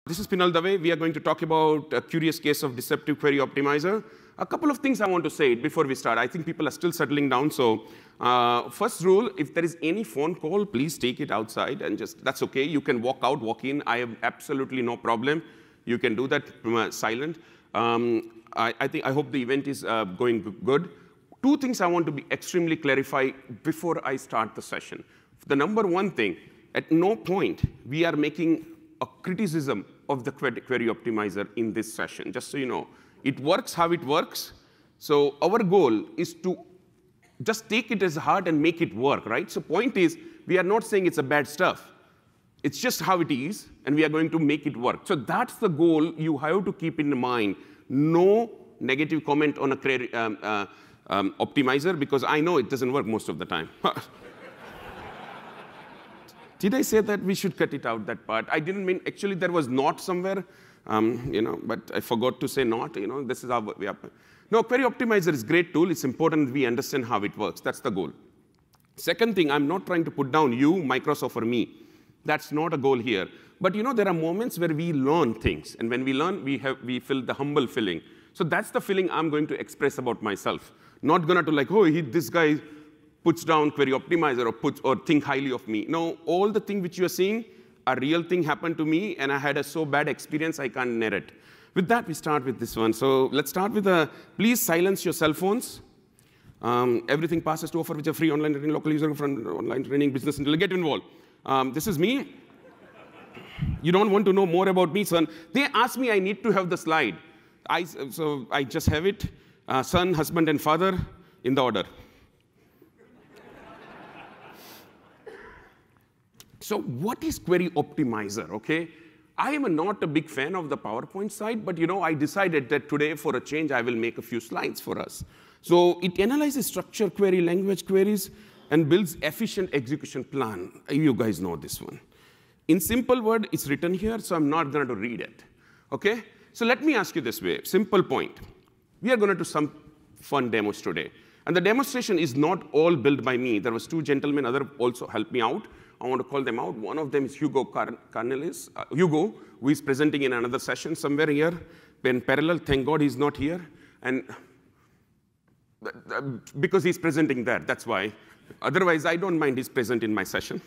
This is Pinal Dave. We are going to talk about a curious case of deceptive query optimizer. A couple of things I want to say before we start. I think people are still settling down. So first rule, if there is any phone call, please take it outside and that's okay. You can walk out, walk in. I have absolutely no problem. You can do that silent. I hope the event is going good. Two things I want to be extremely clarify before I start the session. The number one thing, at no point we are making a criticism of the query optimizer in this session, just so you know. It works how it works. So our goal is to just take it as hard and make it work, right? So point is, we are not saying it's a bad stuff. It's just how it is, and we are going to make it work. So that's the goal you have to keep in mind. No negative comment on a query optimizer, because I know it doesn't work most of the time. Did I say that we should cut it out, that part? I didn't mean, actually, there was not somewhere, but I forgot to say not. This is how we are. No, Query Optimizer is a great tool. It's important we understand how it works. That's the goal. Second thing, I'm not trying to put down you, Microsoft, or me. That's not a goal here. But there are moments where we learn things. And when we learn, we feel the humble feeling. So that's the feeling I'm going to express about myself. Not going to like, oh, this guy puts down Query Optimizer or think highly of me. No, all the things which you are seeing, a real thing happened to me, and I had a so bad experience I can't narrate. With that, we start with this one. So let's start with please silence your cell phones. Everything passes to offer which are free online training, local user friendly online training, business intelligence. Get involved. This is me. You don't want to know more about me, son. They asked me I need to have the slide. So I just have it. Son, husband, and father in the order. So what is Query Optimizer, okay? I am not a big fan of the PowerPoint side, but I decided that today, for a change, I will make a few slides for us. So it analyzes structure query, language queries, and builds efficient execution plan. You guys know this one. In simple word, it's written here, so I'm not going to read it, okay? So let me ask you this way, simple point. We are going to do some fun demos today. And the demonstration is not all built by me. There was two gentlemen, other also helped me out. I want to call them out. One of them is Hugo Cornelis. Hugo, who is presenting in another session somewhere here. In parallel, thank God he's not here. And because he's presenting there, that's why. Otherwise, I don't mind he's present in my session.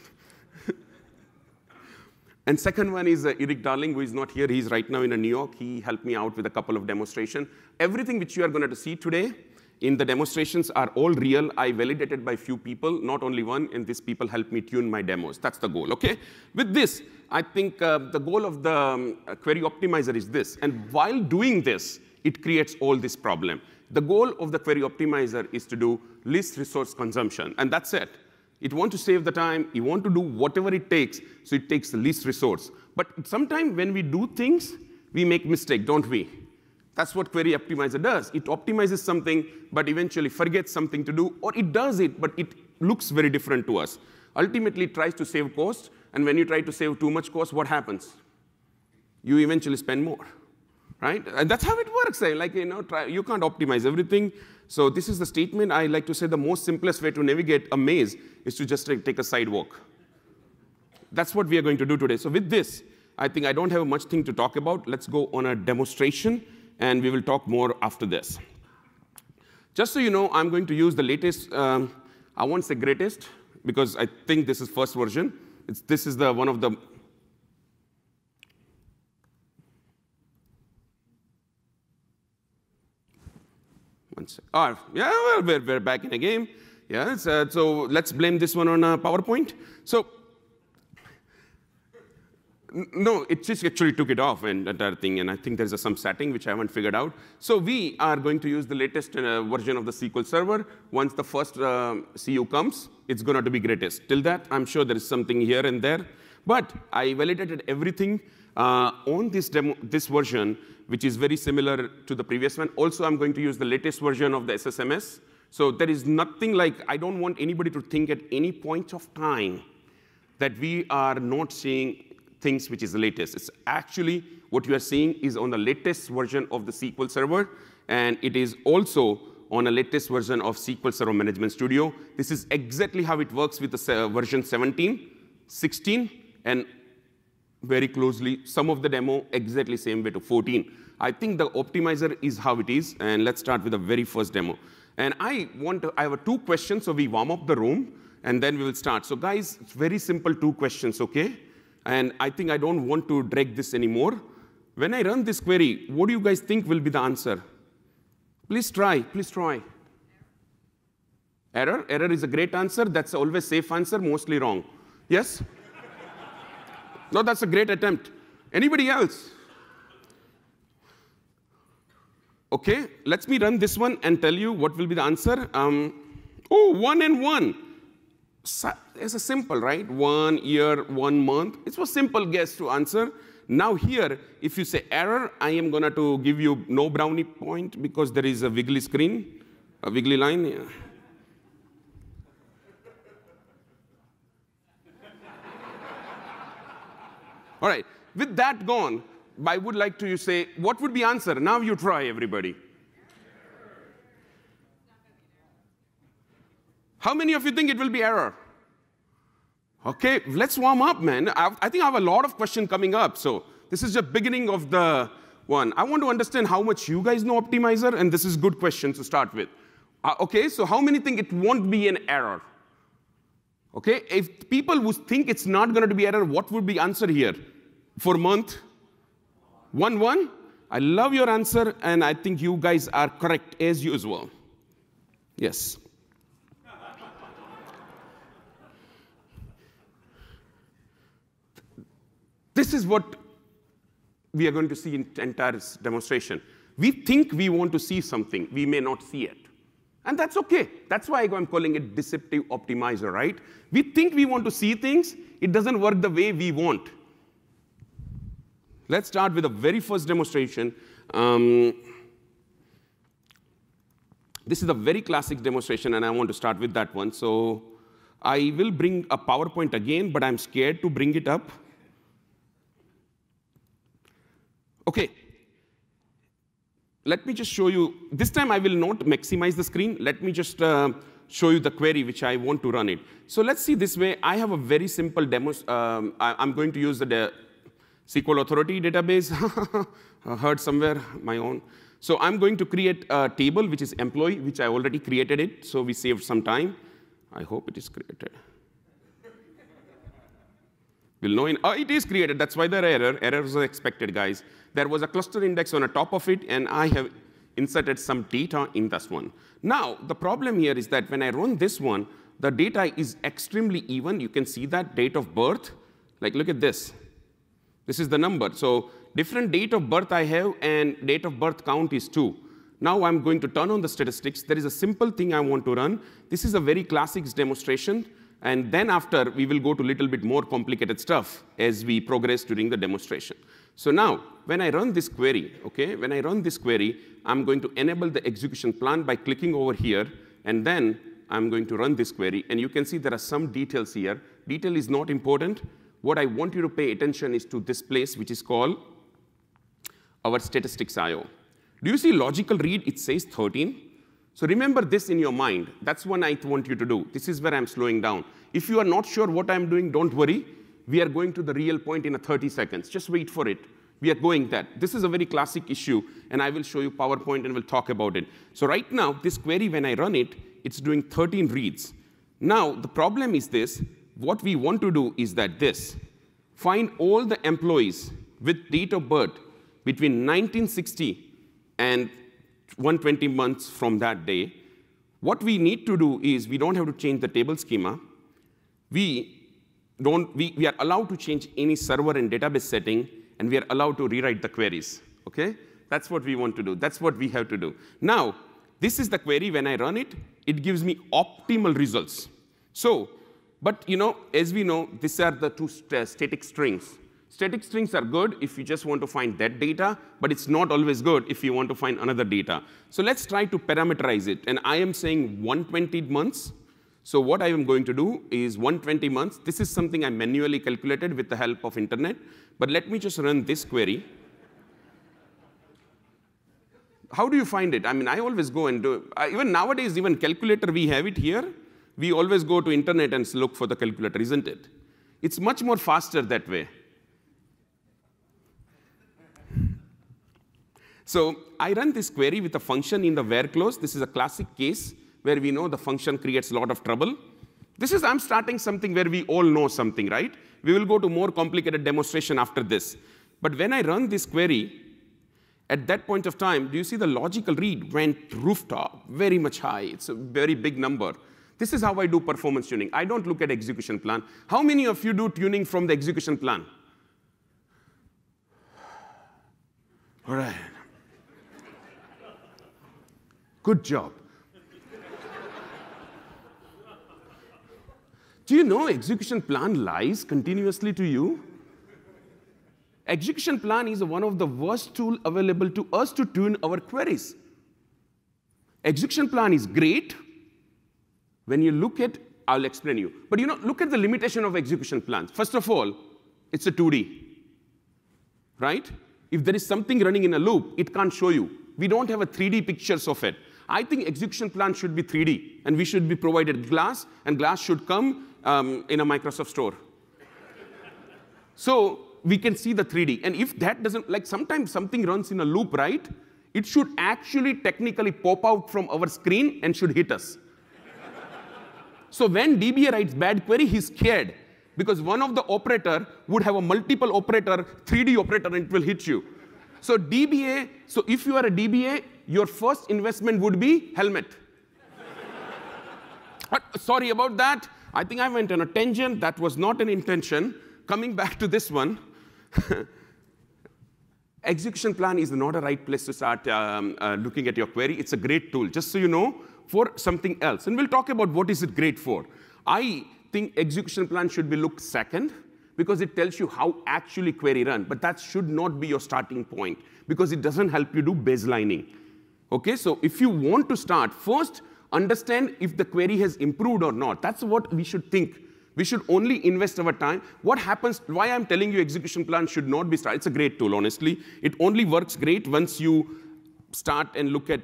And second one is Eric Darling, who is not here. He's right now in New York. He helped me out with a couple of demonstrations. Everything which you are going to see today in the demonstrations are all real. I validated by few people, not only one, and these people helped me tune my demos. That's the goal, okay? With this, I think the goal of the Query Optimizer is this. And while doing this, it creates all this problem. The goal of the Query Optimizer is to do least resource consumption, and that's it. It wants to save the time. You want to do whatever it takes, so it takes the least resource. But sometimes when we do things, we make mistake, don't we? That's what Query Optimizer does. It optimizes something, but eventually forgets something to do, or it does it, but it looks very different to us. Ultimately, it tries to save cost, and when you try to save too much cost, what happens? You eventually spend more, right? And that's how it works. You can't optimize everything. So this is the statement. I like to say the most simplest way to navigate a maze is to just take a sidewalk. That's what we are going to do today. So with this, I think I don't have much thing to talk about. Let's go on a demonstration, and we will talk more after this. Just so you know, I'm going to use the latest, I won't say greatest, because I think this is first version. This is one of the, one sec. Oh, yeah, well, we're back in the game. Yeah, so let's blame this one on PowerPoint. So no, it just actually took it off and entire thing, and I think there's some setting which I haven't figured out. So we are going to use the latest version of the SQL Server. Once the first CU comes, it's going to be greatest. Till that, I'm sure there is something here and there. But I validated everything on this version, which is very similar to the previous one. Also, I'm going to use the latest version of the SSMS. So there is nothing like, I don't want anybody to think at any point of time that we are not seeing things which is the latest. It's actually what you are seeing is on the latest version of the SQL Server, and it is also on a latest version of SQL Server Management Studio. This is exactly how it works with the version 17, 16, and very closely. Some of the demo exactly same way to 14. I think the optimizer is how it is, and let's start with the very first demo. And I have 2 questions, so we warm up the room, and then we will start. So guys, it's very simple 2 questions, okay? And I think I don't want to drag this anymore. When I run this query, what do you guys think will be the answer? Please try, please try. Error? Error is a great answer. That's always safe answer, mostly wrong. Yes? No, that's a great attempt. Anybody else? Okay, let me run this one and tell you what will be the answer. 1 and 1. It's a simple, right? 1 year, 1 month. It was simple guess to answer. Now here, if you say error, I am going to give you no brownie point because there is a wiggly screen, a wiggly line. Yeah. All right, with that gone, I would like to say, what would be answer? Now you try, everybody. How many of you think it will be error? Okay, let's warm up, man. I think I have a lot of questions coming up. So this is the beginning of the one. I want to understand how much you guys know optimizer, and this is good question to start with. Okay, so how many think it won't be an error? Okay, if people who think it's not going to be error, what would be answer here? For month? 1, 1? I love your answer, and I think you guys are correct as usual. Yes. This is what we are going to see in the entire demonstration. We think we want to see something. We may not see it. And that's OK. That's why I'm calling it deceptive optimizer, right? We think we want to see things. It doesn't work the way we want. Let's start with the very first demonstration. This is a very classic demonstration, and I want to start with that one. So I will bring a PowerPoint again, but I'm scared to bring it up. OK. Let me just show you. This time, I will not maximize the screen. Let me just show you the query which I want to run it. So let's see this way. I have a very simple demo. I'm going to use the SQL Authority database. I heard somewhere my own. So I'm going to create a table, which is employee, which I already created it. So we saved some time. I hope it is created. We'll know it is created. That's why there are error. Errors are expected, guys. There was a cluster index on the top of it, and I have inserted some data in this one. Now, the problem here is that when I run this one, the data is extremely even. You can see that date of birth. Like, look at this. This is the number. So different date of birth I have, and date of birth count is 2. Now I'm going to turn on the statistics. There is a simple thing I want to run. This is a very classic demonstration. And then after, we will go to a little bit more complicated stuff as we progress during the demonstration. So now, when I run this query, okay, when I run this query, I'm going to enable the execution plan by clicking over here. And then I'm going to run this query. And you can see there are some details here. Detail is not important. What I want you to pay attention is to this place, which is called our statistics IO. Do you see logical read? It says 13. So remember this in your mind. That's what I want you to do. This is where I'm slowing down. If you are not sure what I'm doing, don't worry. We are going to the real point in 30 seconds. Just wait for it. We are going that. This is a very classic issue, and I will show you PowerPoint and we'll talk about it. So right now, this query, when I run it, it's doing 13 reads. Now, the problem is this. What we want to do is that this. Find all the employees with date of birth between 1960 and 120 months from that day. What we need to do is we don't have to change the table schema. We are allowed to change any server and database setting, and we are allowed to rewrite the queries. Okay? That's what we want to do. That's what we have to do. Now, this is the query. When I run it, it gives me optimal results. So, but as we know, these are the 2 static strings. Static strings are good if you just want to find that data, but it's not always good if you want to find another data. So let's try to parameterize it. And I am saying 120 months. So what I am going to do is 120 months. This is something I manually calculated with the help of internet. But let me just run this query. How do you find it? I mean, I always go and do it. Even nowadays, even calculator, we have it here. We always go to internet and look for the calculator, isn't it? It's much more faster that way. So I run this query with a function in the where clause. This is a classic case where we know the function creates a lot of trouble. I'm starting something where we all know something, right? We will go to more complicated demonstration after this. But when I run this query, at that point of time, do you see the logical read went rooftop, very much high. It's a very big number. This is how I do performance tuning. I don't look at execution plan. How many of you do tuning from the execution plan? All right. Good job. Do you know execution plan lies continuously to you? Execution plan is one of the worst tools available to us to tune our queries. Execution plan is great when you look at, I'll explain you. But look at the limitation of execution plans. First of all, it's a 2D, right? If there is something running in a loop, it can't show you. We don't have a 3D pictures of it. I think execution plan should be 3D, and we should be provided glass, and glass should come in a Microsoft store. So we can see the 3D. And if that doesn't, like sometimes something runs in a loop, right? It should actually technically pop out from our screen and should hit us. So when DBA writes bad query, he's scared. Because one of the operator would have a multiple operator, 3D operator, and it will hit you. So DBA, so if you are a DBA, your first investment would be helmet. Sorry about that. I think I went on a tangent. That was not an intention. Coming back to this one, execution plan is not a right place to start looking at your query. It's a great tool, just so you know, for something else. And we'll talk about what is it great for. I think execution plan should be looked second, because it tells you how actually query run. But that should not be your starting point, because it doesn't help you do baselining. Okay, so if you want to start, first understand if the query has improved or not. That's what we should think. We should only invest our time. What happens, why I'm telling you execution plan should not be started. It's a great tool, honestly. It only works great once you start and look at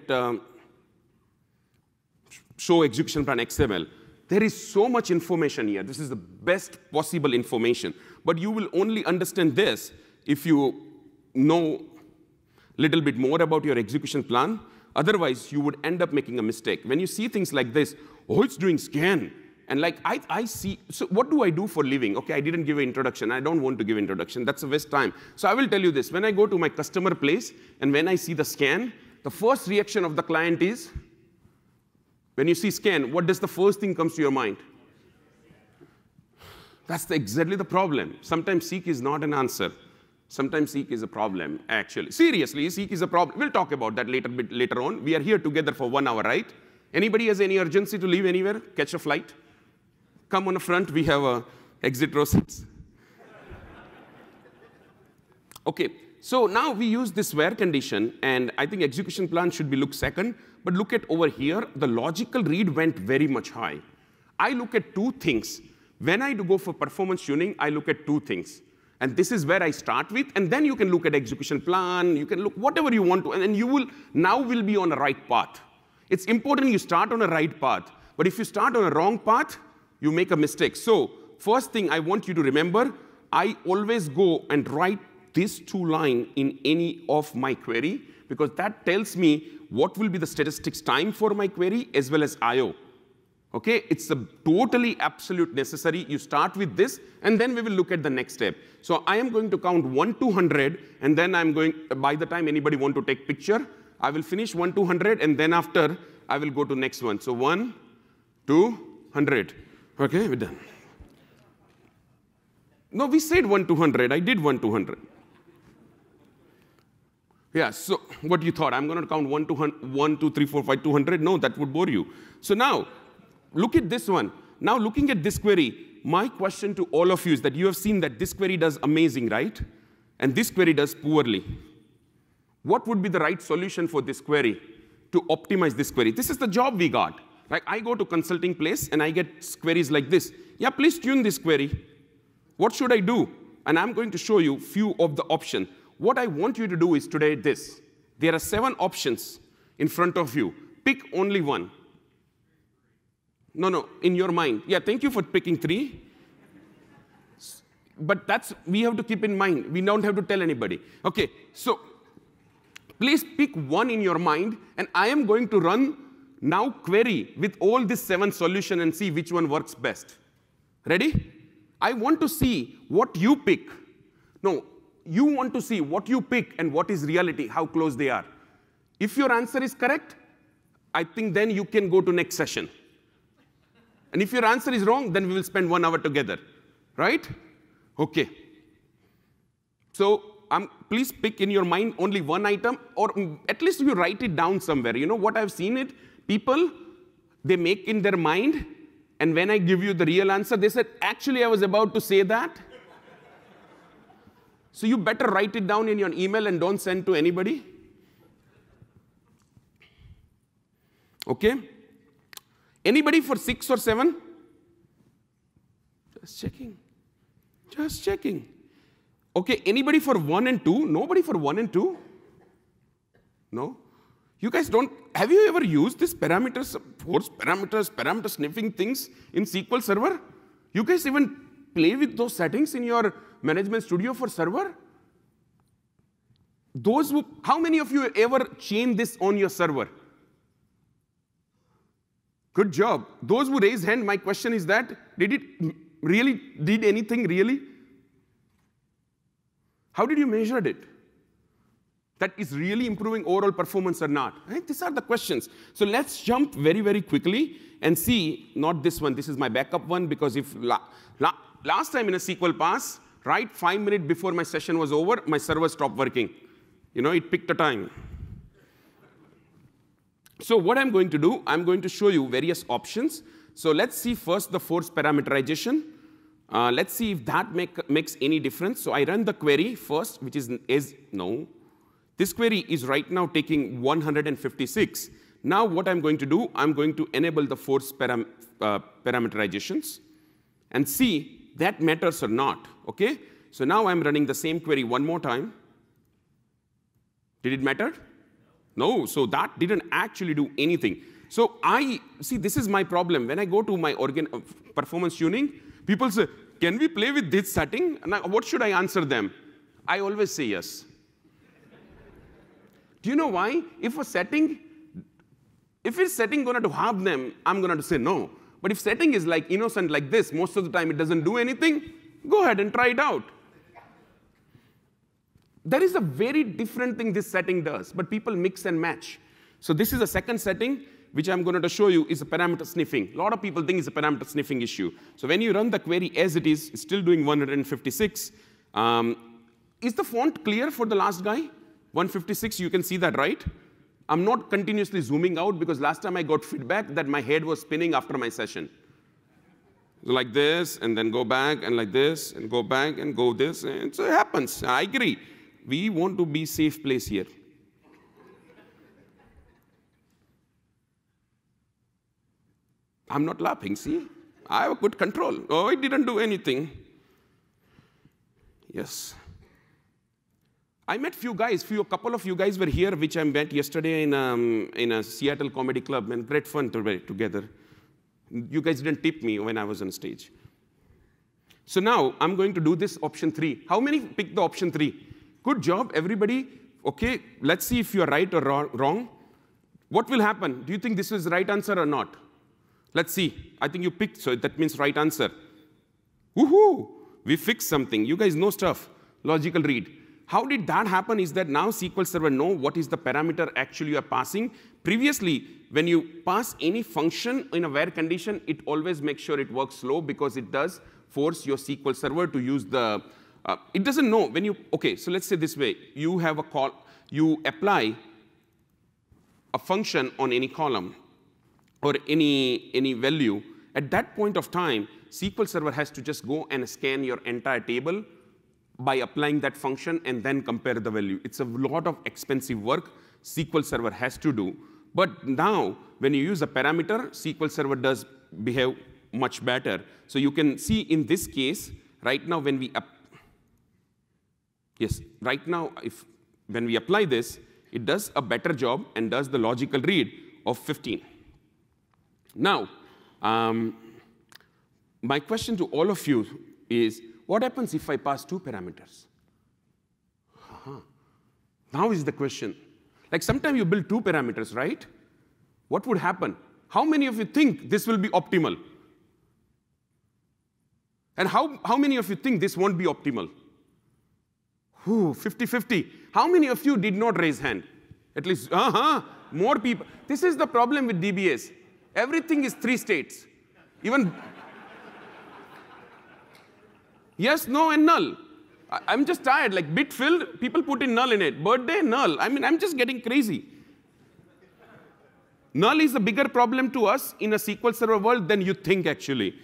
show execution plan XML. There is so much information here. This is the best possible information. But you will only understand this if you know a little bit more about your execution plan. Otherwise, you would end up making a mistake. When you see things like this, oh, it's doing scan. And like I see, so what do I do for living? Okay, I didn't give an introduction. I don't want to give introduction. That's a waste time. So I will tell you this. When I go to my customer place, and when I see the scan, the first reaction of the client is, when you see scan, what does the first thing comes to your mind? That's exactly the problem. Sometimes seek is not an answer. Sometimes seek is a problem, actually. Seriously, seek is a problem. We'll talk about that later on. We are here together for 1 hour, right? Anybody has any urgency to leave anywhere? Catch a flight? Come on the front. We have exit row seats. OK, so now we use this where condition. And I think execution plan should be looked second. But look at over here. The logical read went very much high. I look at two things. When I do go for performance tuning, I look at two things. And this is where I start with. And then you can look at execution plan. You can look whatever you want to. And then you will now be on the right path. It's important you start on a right path. But if you start on a wrong path, you make a mistake. So first thing I want you to remember, I always go and write these two lines in any of my query, because that tells me what will be the statistics time for my query as well as I/O. Okay, it's a totally absolute necessary. You start with this, and then we will look at the next step. So I am going to count 1 to 100, and then I'm going, by the time anybody want to take picture, I will finish 1 to 100, and then after, I will go to next one. So 1, 2, 100. OK, we're done. No, we said 1 to 100. I did 1 to 100. Yeah, so what you thought? I'm going to count 1, 2, 3, 4, 5, 200? No, that would bore you. So now, look at this one. Now, looking at this query, my question to all of you is that you have seen that this query does amazing, right? And this query does poorly. What would be the right solution for this query to optimize this query? This is the job we got. Like I go to consulting place, and I get queries like this. Yeah, please tune this query. What should I do? And I'm going to show you few of the options. What I want you to do is today this. There are 7 options in front of you. Pick only one. No, in your mind. Yeah, thank you for picking 3. But we have to keep in mind. We don't have to tell anybody. OK, so Please pick one in your mind, and I am going to run now query with all these 7 solutions and see which one works best. Ready? I want to see what you pick. No, you want to see what you pick and what is reality, how close they are. If your answer is correct, I think then you can go to next session. And if your answer is wrong, then we will spend 1 hour together. Right? OK. So please pick in your mind only one item, or at least you write it down somewhere. You know what I've seen it? People, they make in their mind, and when I give you the real answer, they said, actually, I was about to say that. So you better write it down in your email and don't send to anybody. OK? Anybody for 6 or 7? Just checking. Just checking. OK, anybody for 1 and 2? Nobody for 1 and 2? No? You guys don't, have you ever used this parameters, force parameters, parameter sniffing things in SQL Server? You guys even play with those settings in your Management Studio for server? Those who, how many of you ever chain this on your server? Good job. Those who raise hand, my question is that, did it really, did anything really? How did you measure it? That is really improving overall performance or not? Right? These are the questions. So let's jump very, very quickly and see, not this one, this is my backup one, because if last time in a SQL pass, right, 5 minutes before my session was over, my server stopped working. You know, it picked a time. So what I'm going to do, I'm going to show you various options. So let's see first the force parameterization. Let's see if that makes any difference. So I run the query first, which is no. This query is right now taking 156. Now what I'm going to do, I'm going to enable the force parameterizations and see that matters or not. OK? So now I'm running the same query one more time. Did it matter? No. So that didn't actually do anything. So see, this is my problem. When I go to my performance tuning, people say, can we play with this setting? And what should I answer them? I always say yes. Do you know why? If it's setting going to harm them, I'm going to say no. But if setting is like innocent like this, most of the time it doesn't do anything, go ahead and try it out. There is a very different thing this setting does, but people mix and match. So this is a second setting, which I'm going to show you is a parameter sniffing. A lot of people think it's a parameter sniffing issue. So when you run the query as it is, it's still doing 156. Is the font clear for the last guy? 156, you can see that, right? I'm not continuously zooming out because last time I got feedback that my head was spinning after my session. Like this, and then go back, and like this, and go back, and go this. And so it happens. I agree. We want to be a safe place here. I'm not laughing, see? I have good control. Oh, it didn't do anything. Yes. I met a couple of you guys were here, which I met yesterday in a Seattle comedy club, and great fun together. You guys didn't tip me when I was on stage. So now I'm going to do this option 3. How many picked the option 3? Good job, everybody. OK, let's see if you're right or wrong. What will happen? Do you think this is the right answer or not? Let's see. I think you picked, so that means right answer. Woohoo! We fixed something. You guys know stuff. Logical read. How did that happen is that now SQL Server know what is the parameter actually you are passing. Previously, when you pass any function in a where condition, it always makes sure it works slow because it does force your SQL Server to use the, it doesn't know when you, OK, so let's say this way. You have a call, you apply a function on any column or any value. At that point of time, SQL Server has to just go and scan your entire table by applying that function and then compare the value. It's a lot of expensive work SQL Server has to do. But now, when you use a parameter, SQL Server does behave much better. So you can see in this case, right now when we when we apply this, it does a better job and does the logical read of 15. Now, my question to all of you is, what happens if I pass 2 parameters? Now is the question. Like sometimes you build 2 parameters, right? What would happen? How many of you think this will be optimal? And how many of you think this won't be optimal? 50-50. How many of you did not raise hand? At least, more people. This is the problem with DBAs. Everything is 3 states. Even yes, no, and null. I'm just tired. Like bit filled, people put in null in it. Birthday, null. I mean, I'm just getting crazy. Null is a bigger problem to us in a SQL Server world than you think, actually.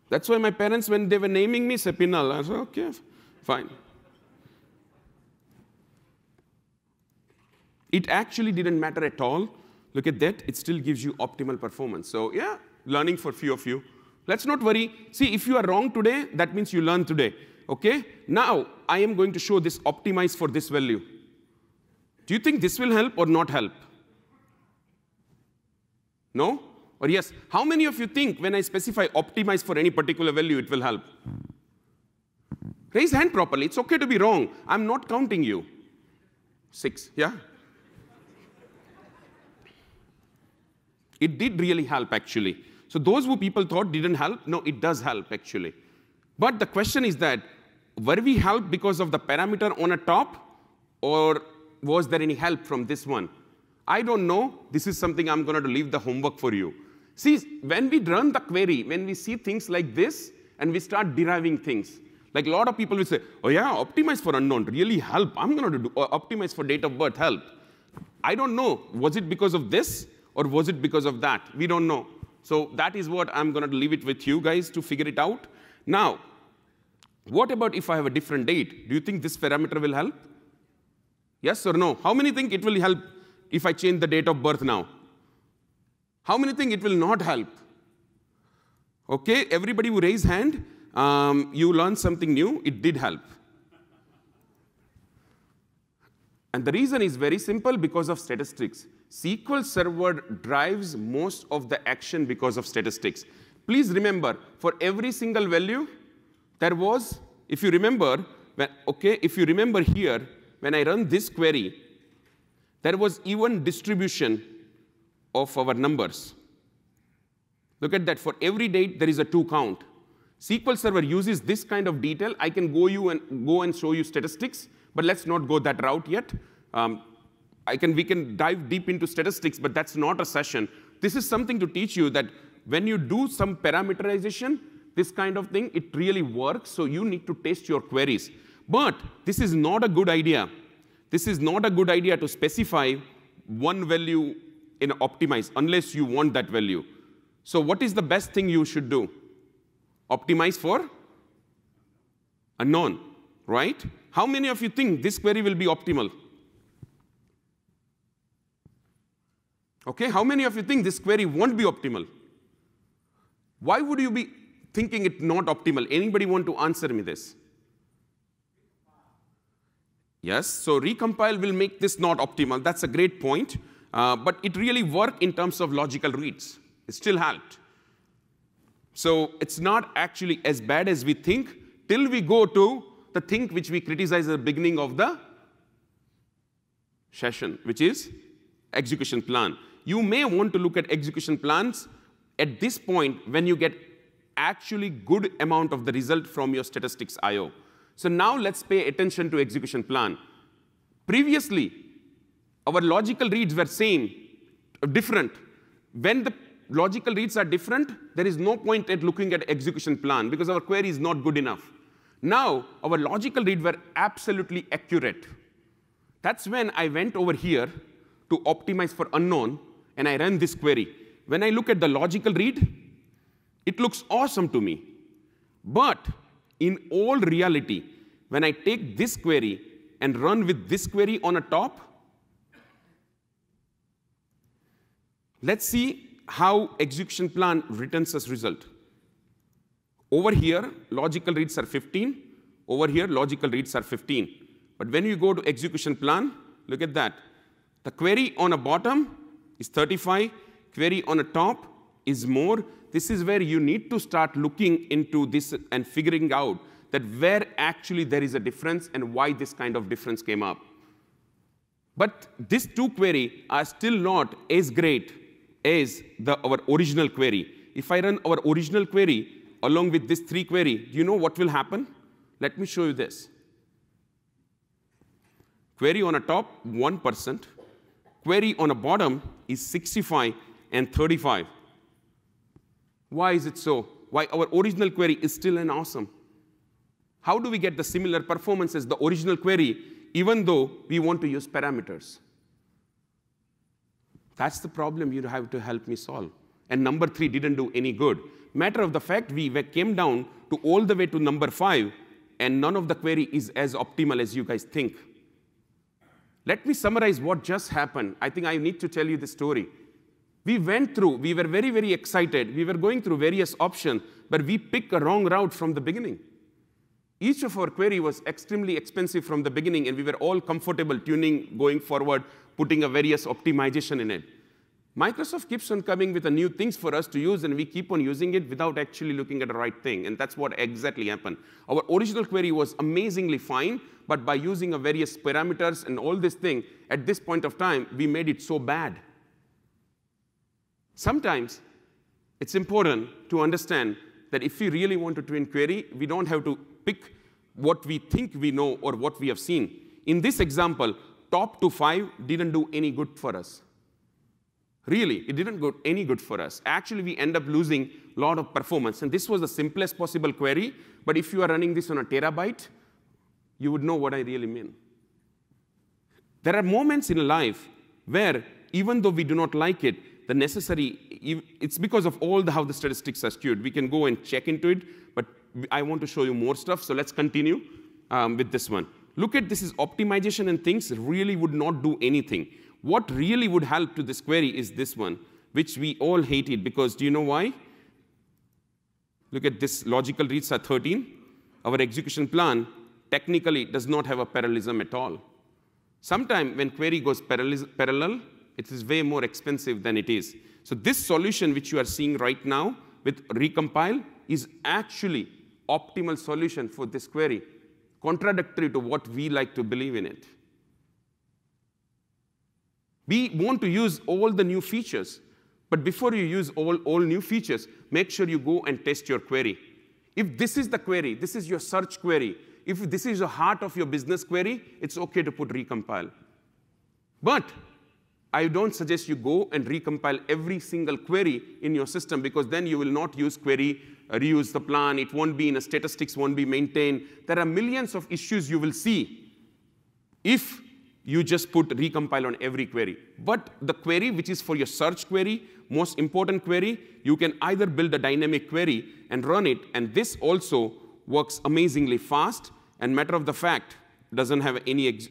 That's why my parents, when they were naming me, said null. I said, okay, fine. It actually didn't matter at all. Look at that. It still gives you optimal performance. So yeah, learning for few of you. Let's not worry. See, if you are wrong today, that means you learn today. Okay? Now, I am going to show this optimize for this value. Do you think this will help or not help? No? Or yes? How many of you think when I specify optimize for any particular value, it will help? Raise hand properly. It's okay to be wrong. I'm not counting you. 6, yeah? It did really help, actually. So those who people thought didn't help, no, it does help, actually. But the question is that, were we helped because of the parameter on a top, or was there any help from this one? I don't know. This is something I'm going to leave the homework for you. See, when we run the query, when we see things like this, and we start deriving things, like a lot of people will say, oh yeah, optimize for unknown really help. I'm going to do optimize for date of birth help. I don't know. Was it because of this, or was it because of that? We don't know. So that is what I'm going to leave it with you guys to figure it out. Now, what about if I have a different date? Do you think this parameter will help? Yes or no? How many think it will help if I change the date of birth now? How many think it will not help? Okay, everybody who raised hand, you learned something new. It did help. And the reason is very simple, because of statistics. SQL Server drives most of the action because of statistics. Please remember, for every single value, there was, if you remember, if you remember here, when I run this query, there was even distribution of our numbers. Look at that. For every date, there is a 2 count. SQL Server uses this kind of detail. I can go and show you statistics, but let's not go that route yet. We can dive deep into statistics, but that's not a session. This is something to teach you that when you do some parameterization, this kind of thing, it really works, so you need to test your queries. But this is not a good idea. This is not a good idea to specify one value in optimize unless you want that value. So what is the best thing you should do? Optimize for unknown, right? How many of you think this query will be optimal? Okay, how many of you think this query won't be optimal? Why would you be thinking it not optimal? Anybody want to answer me this? Yes, so recompile will make this not optimal. That's a great point. But it really worked in terms of logical reads. It still helped. So it's not actually as bad as we think till we go to the thing which we criticize at the beginning of the session, which is execution plan. You may want to look at execution plans at this point when you get actually good amount of the result from your statistics I/O. So now let's pay attention to execution plan. Previously, our logical reads were different. When the logical reads are different, there is no point at looking at execution plan because our query is not good enough. Now, our logical reads were absolutely accurate. That's when I went over here to optimize for unknown, and I ran this query. When I look at the logical read, it looks awesome to me. But in all reality, when I take this query and run with this query on a top, let's see how execution plan returns us result. Over here, logical reads are 15. Over here, logical reads are 15. But when you go to execution plan, look at that. The query on a bottom is 35. Query on a top is more. This is where you need to start looking into this and figuring out that where actually there is a difference and why this kind of difference came up. But these two queries are still not as great as our original query. If I run our original query along with this 3 query, do you know what will happen? Let me show you this. Query on a top, 1%. Query on a bottom is 65 and 35. Why is it so? Why our original query is still an awesome? How do we get the similar performance as the original query, even though we want to use parameters? That's the problem you have to help me solve. And number 3 didn't do any good. Matter of the fact, we came down to all the way to number 5, and none of the query is as optimal as you guys think. Let me summarize what just happened. I think I need to tell you the story. We went through, we were very, very excited. We were going through various options, but we picked a wrong route from the beginning. Each of our query was extremely expensive from the beginning, and we were all comfortable tuning, going forward, putting a various optimization in it. Microsoft keeps on coming with new things for us to use, and we keep on using it without actually looking at the right thing, and that's what exactly happened. Our original query was amazingly fine, but by using various parameters and all this thing, at this point of time, we made it so bad. Sometimes it's important to understand that if we really want to twin query, we don't have to pick what we think we know or what we have seen. In this example, top to 5 didn't do any good for us. Really, it didn't do any good for us. Actually, we end up losing a lot of performance. And this was the simplest possible query. But if you are running this on a terabyte, you would know what I really mean. There are moments in life where, even though we do not like it, the necessary, it's because of all how the statistics are skewed. We can go and check into it, but I want to show you more stuff. So let's continue with this one. Look at this is optimization and things really would not do anything. What really would help to this query is this one, which we all hated, because do you know why? Look at this logical reads are 13. Our execution plan technically does not have a parallelism at all. Sometimes when query goes parallel, it is way more expensive than it is. So this solution which you are seeing right now with recompile is actually optimal solution for this query, contradictory to what we like to believe in it. We want to use all the new features, but before you use all new features, make sure you go and test your query. If this is the query, this is your search query, if this is the heart of your business query, it's okay to put recompile. But I don't suggest you go and recompile every single query in your system, because then you will not use query, reuse the plan, it won't be in a statistics, won't be maintained. There are millions of issues you will see if you just put recompile on every query. But the query which is for your search query, most important query, you can either build a dynamic query and run it, and this also works amazingly fast, and matter of the fact, doesn't have any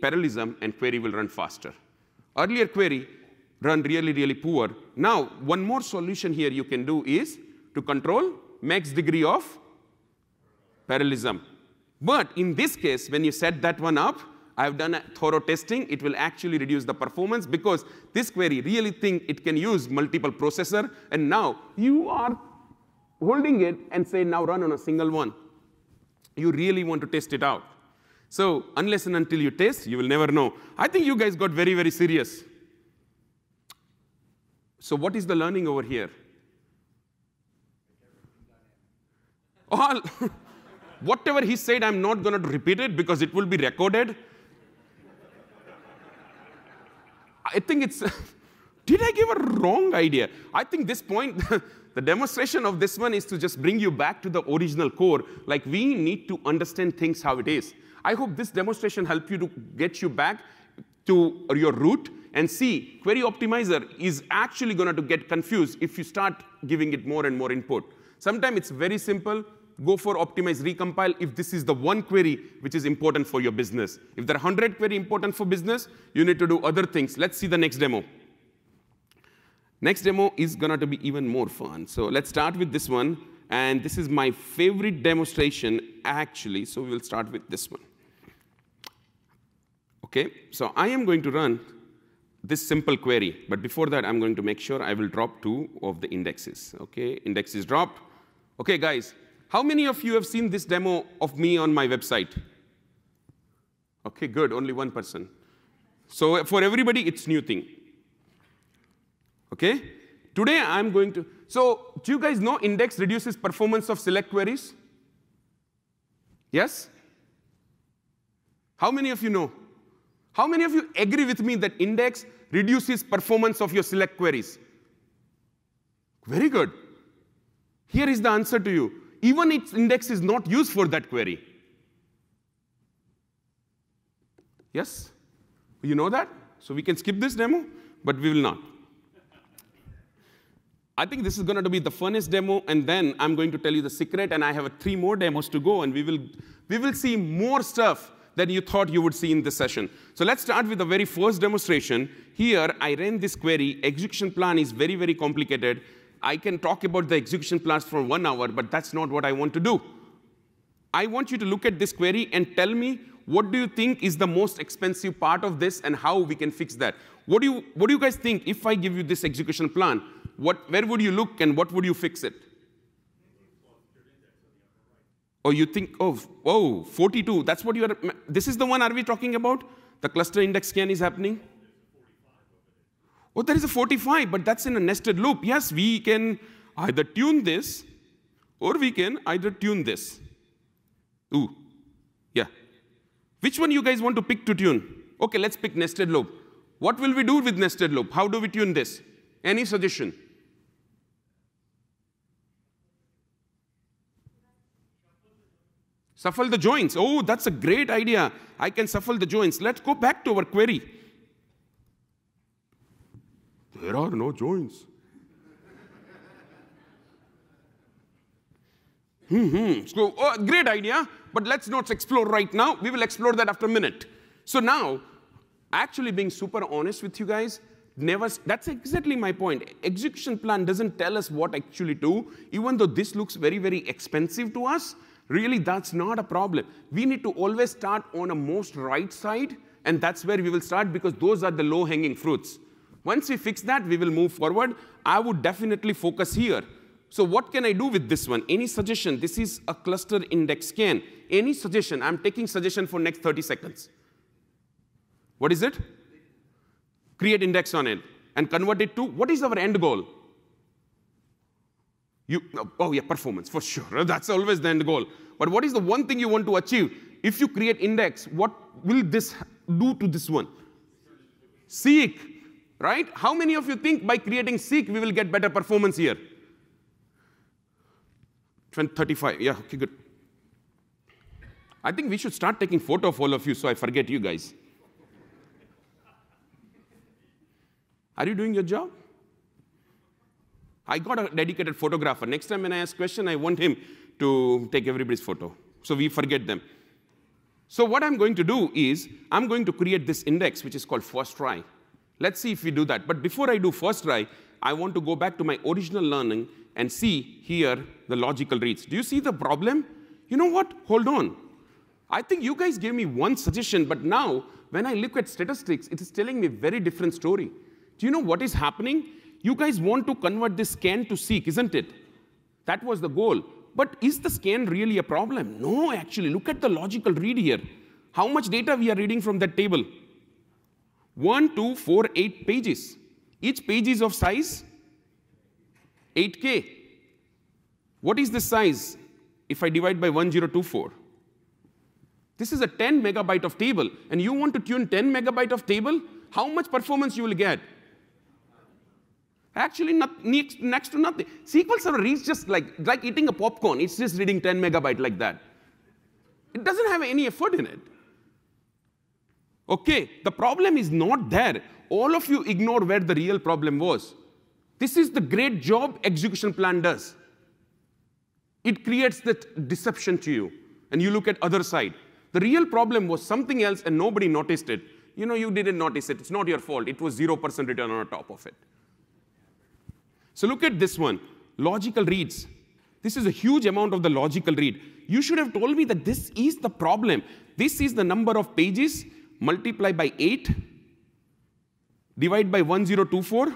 parallelism, and query will run faster. Earlier query run really, really poor. Now, one more solution here you can do is to control max degree of parallelism. But in this case, when you set that one up, I've done a thorough testing. It will actually reduce the performance, because this query really think it can use multiple processor, and now you are holding it and say, now run on a single one. You really want to test it out. So unless and until you test, you will never know. I think you guys got very, very serious. So what is the learning over here? All whatever he said, I'm not going to repeat it because it will be recorded. I think it's, did I give a wrong idea? I think this point, the demonstration of this one is to just bring you back to the original core. Like, we need to understand things how it is. I hope this demonstration helped you to get you back to your root and see query optimizer is actually going to get confused if you start giving it more and more input. Sometimes it's very simple. Go for optimize recompile if this is the one query which is important for your business. If there are 100 query important for business, you need to do other things. Let's see the next demo. Next demo is going to be even more fun. So let's start with this one. And this is my favorite demonstration, actually. So we will start with this one. OK, so I am going to run this simple query. But before that, I'm going to make sure I will drop 2 of the indexes. OK, index is dropped. OK, guys. How many of you have seen this demo of me on my website? Okay, good, only one person. So for everybody, it's new thing. Okay? Today I'm going to, so do you guys know index reduces performance of select queries? Yes? How many of you know? How many of you agree with me that index reduces performance of your select queries? Very good. Here is the answer to you. Even its index is not used for that query. Yes? You know that? So we can skip this demo, but we will not. I think this is going to be the funnest demo, and then I'm going to tell you the secret, and I have 3 more demos to go, and we will see more stuff than you thought you would see in this session. So let's start with the very first demonstration. Here, I ran this query. Execution plan is very, very complicated. I can talk about the execution plans for 1 hour, but that's not what I want to do. I want you to look at this query and tell me what do you think is the most expensive part of this and how we can fix that. What do you guys think if I give you this execution plan? Where would you look and what would you fix it? Oh, you think, oh, 42, that's what you are, this is the one are we talking about? The cluster index scan is happening? Oh, there is a 45, but that's in a nested loop. Yes, we can either tune this, or we can either tune this. Ooh, yeah. Which one you guys want to pick to tune? Okay, let's pick nested loop. What will we do with nested loop? How do we tune this? Any suggestion? Shuffle the joins. Oh, that's a great idea. I can shuffle the joins. Let's go back to our query. There are no joins. So, great idea, but let's not explore right now. We will explore that after a minute. So now, actually being super honest with you guys, that's exactly my point. Execution plan doesn't tell us what actually do. Even though this looks very, very expensive to us, really that's not a problem. We need to always start on a most right side, and that's where we will start because those are the low-hanging fruits. Once we fix that, we will move forward. I would definitely focus here. So what can I do with this one? Any suggestion? This is a cluster index scan. Any suggestion? I'm taking suggestion for next 30 seconds. What is it? Create index on it and convert it to, what is our end goal? Oh yeah, performance, for sure. That's always the end goal. But what is the one thing you want to achieve? If you create index, what will this do to this one? Seek, right? How many of you think by creating seek, we will get better performance here? 35, yeah, okay, good. I think we should start taking photo of all of you so I forget you guys. Are you doing your job? I got a dedicated photographer. Next time when I ask a question, I want him to take everybody's photo, so we forget them. So what I'm going to do is, I'm going to create this index, which is called first try. Let's see if we do that. But before I do first try, I want to go back to my original learning and see here the logical reads. Do you see the problem? You know what? Hold on. I think you guys gave me one suggestion, but now when I look at statistics, it is telling me a very different story. Do you know what is happening? You guys want to convert this scan to seek, isn't it? That was the goal. But is the scan really a problem? No, actually. Look at the logical read here. How much data we are reading from that table? 1, 2, 4, 8 pages. Each page is of size 8K. What is the size if I divide by 1024? This is a 10 megabyte of table. And you want to tune 10 megabyte of table? How much performance you will get? Actually, next to nothing. SQL Server reads just like eating a popcorn. It's just reading 10 megabyte like that. It doesn't have any effort in it. Okay, the problem is not there. All of you ignore where the real problem was. This is the great job execution plan does. It creates that deception to you, and you look at other side. The real problem was something else, and nobody noticed it. You know, you didn't notice it. It's not your fault. It was 0% return on top of it. So look at this one, logical reads. This is a huge amount of the logical read. You should have told me that this is the problem. This is the number of pages, multiply by 8, divide by 1024.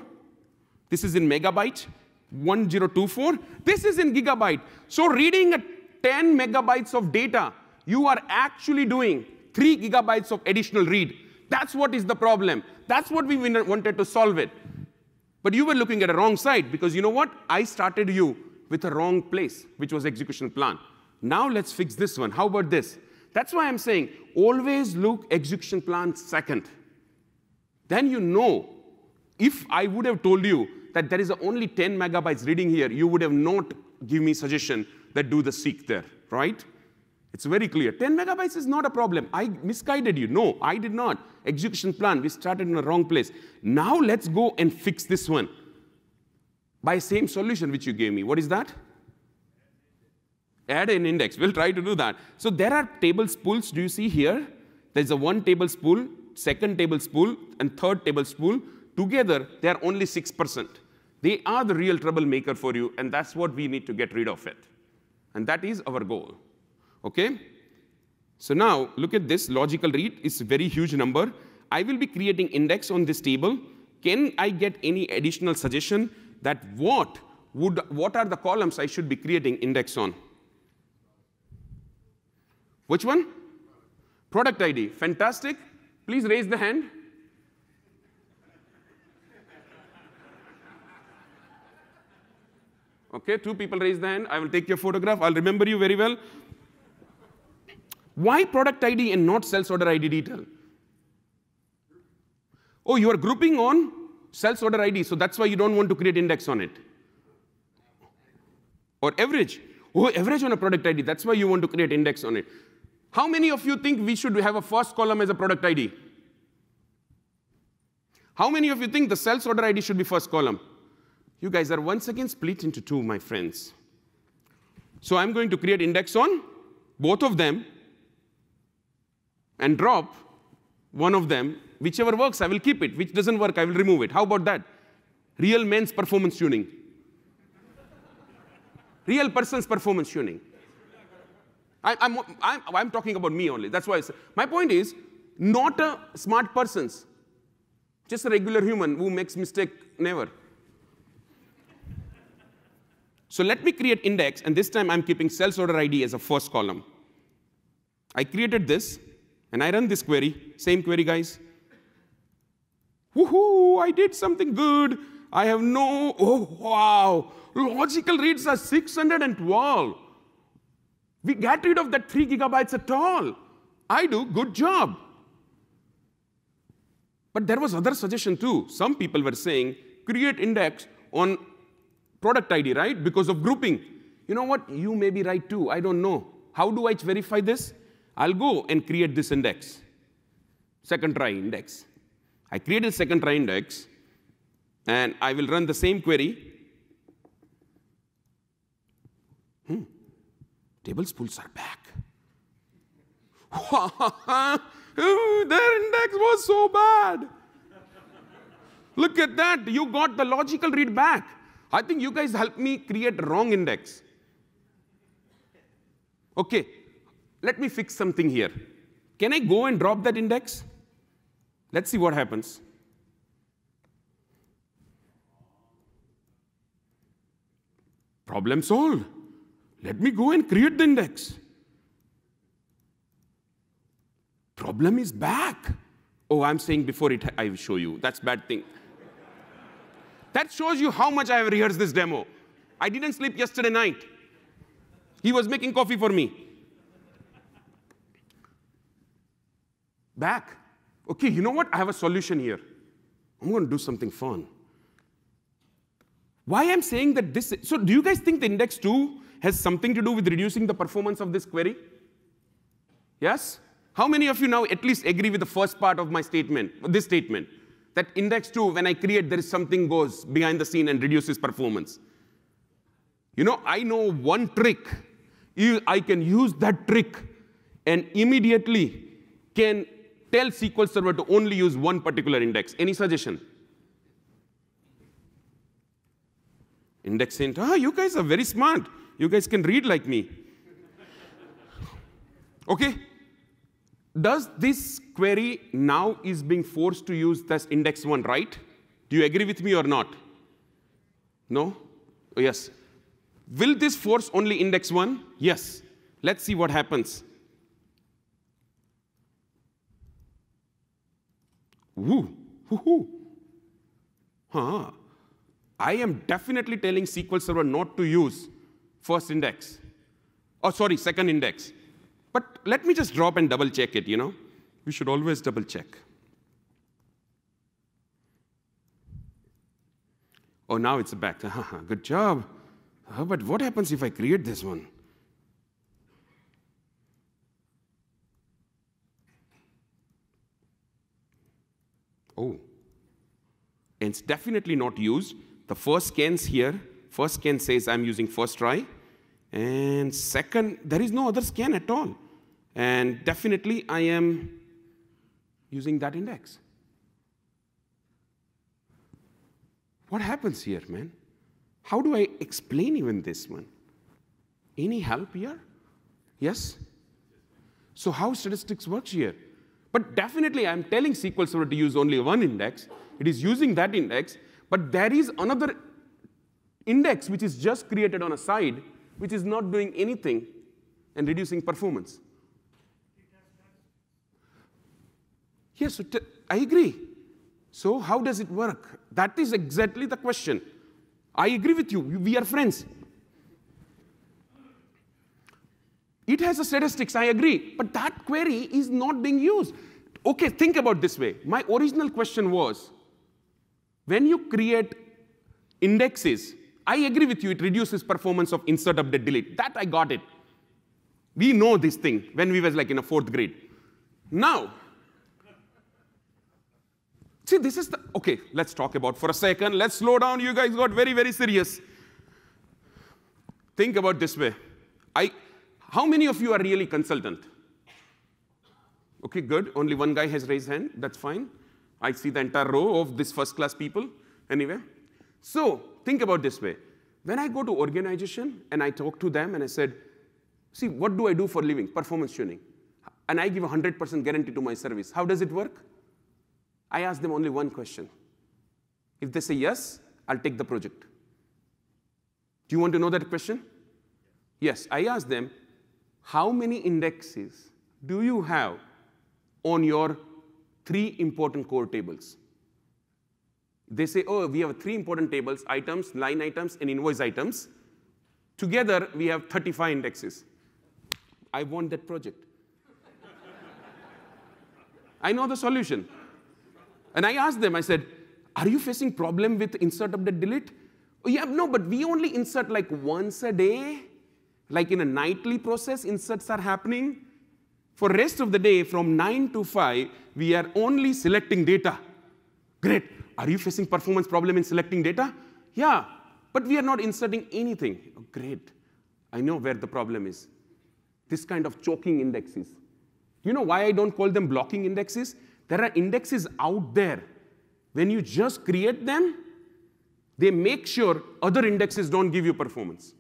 This is in megabyte, 1024. This is in gigabyte. So reading 10 megabytes of data, you are actually doing 3 gigabytes of additional read. That's what is the problem. That's what we wanted to solve it. But you were looking at a wrong side, because you know what? I started you with a wrong place, which was execution plan. Now let's fix this one. How about this? That's why I'm saying always look execution plan second. Then you know, if I would have told you that there is only 10 megabytes reading here, you would have not given me suggestion that do the seek there, right? It's very clear. 10 megabytes is not a problem. I misguided you. No, I did not. Execution plan, we started in the wrong place. Now let's go and fix this one by same solution which you gave me. What is that? Add an index. We'll try to do that. So there are table spools. Do you see here? There's a 1 table spool, 2nd table spool, and 3rd table spool. Together, they are only 6%. They are the real troublemaker for you, and that's what we need to get rid of it. And that is our goal. Okay? So now, look at this. Logical read is a very huge number. I will be creating index on this table. Can I get any additional suggestion that what are the columns I should be creating index on? Which one? Product ID. Fantastic. Please raise the hand. Okay, 2 people raise the hand. I will take your photograph. I'll remember you very well. Why product ID and not sales order ID detail? Oh, you are grouping on sales order ID, so that's why you don't want to create index on it. Or average. Oh, average on a product ID, that's why you want to create index on it. How many of you think we should have a first column as a product ID? How many of you think the sales order ID should be first column? You guys are once again split into 2, my friends. So I'm going to create index on both of them and drop one of them. Whichever works, I will keep it. Which doesn't work, I will remove it. How about that? Real men's performance tuning. Real person's performance tuning. I'm talking about me only. That's why my point is, not a smart person's, just a regular human who makes mistake never. So let me create index, and this time I'm keeping sales order ID as a first column. I created this, and I run this query. Same query, guys. Woohoo! I did something good. I have no. Oh wow! Logical reads are 612. We got rid of that 3 gigabytes at all. I do good job. But there was other suggestion too. Some people were saying create index on product ID, right? Because of grouping. You know what? You may be right too. I don't know. How do I verify this? I'll go and create this index. Second try index. I created second try index, and I will run the same query. Table spools are back. Their index was so bad. Look at that. You got the logical read back. I think you guys helped me create wrong index. Okay, let me fix something here. Can I go and drop that index? Let's see what happens. Problem solved. Let me go and create the index. Problem is back. Oh, I'm saying before I will show you. That's bad thing. That shows you how much I have rehearsed this demo. I didn't sleep yesterday night. He was making coffee for me. Back. Okay, you know what? I have a solution here. I'm going to do something fun. Why I'm saying that this, so do you guys think the index 2 has something to do with reducing the performance of this query? Yes? How many of you now at least agree with the first part of my statement, this statement, that index 2, when I create, there is something goes behind the scene and reduces performance? You know, I know one trick. I can use that trick and immediately can tell SQL Server to only use one particular index. Any suggestion? Index int. Ah, you guys are very smart. You guys can read like me. Okay. Does this query now is being forced to use this index 1, right? Do you agree with me or not? No? Oh, yes. Will this force only index 1? Yes. Let's see what happens. Woo, woohoo. Huh. I am definitely telling SQL Server not to use first index. Oh, sorry, second index. But let me just drop and double check it, We should always double check. Oh, now it's back. Good job. But what happens if I create this one? Oh. And it's definitely not used. The first scan's here. First scan says I'm using first try. And second, there is no other scan at all. And definitely I am using that index. What happens here, man? How do I explain even this one? Any help here? Yes? So how statistics works here? But definitely I'm telling SQL Server to use only one index. It is using that index, but there is another index which is just created on a side, which is not doing anything and reducing performance. Yes, I agree. So how does it work? That is exactly the question. I agree with you. We are friends. It has a statistics, I agree, but that query is not being used. Okay, think about this way. My original question was, when you create indexes, I agree with you, it reduces performance of insert, update, delete. That I got it. We know this thing when we was like in a 4th grade. Now, see, this is the, okay, let's talk about for a second. Let's slow down. You guys got very, very serious. Think about this way. How many of you are really consultant? Okay, good. Only one guy has raised hand. That's fine. I see the entire row of this first-class people. Anyway, so think about this way. When I go to organization and I talk to them and I said, see, what do I do for a living? Performance tuning. And I give 100% guarantee to my service. How does it work? I ask them only one question. If they say yes, I'll take the project. Do you want to know that question? Yes, I ask them, how many indexes do you have on your 3 important core tables? They say, oh, we have 3 important tables, items, line items, and invoice items. Together, we have 35 indexes. I want that project. I know the solution. And I asked them, I said, are you facing problem with insert, update, delete? Oh, yeah, no, but we only insert like once a day. Like in a nightly process, inserts are happening. For rest of the day, from 9 to 5, we are only selecting data. Great. Are you facing performance problem in selecting data? Yeah, but we are not inserting anything. Oh, great. I know where the problem is. This kind of choking indexes. You know why I don't call them blocking indexes? There are indexes out there. When you just create them, they make sure other indexes don't give you performance.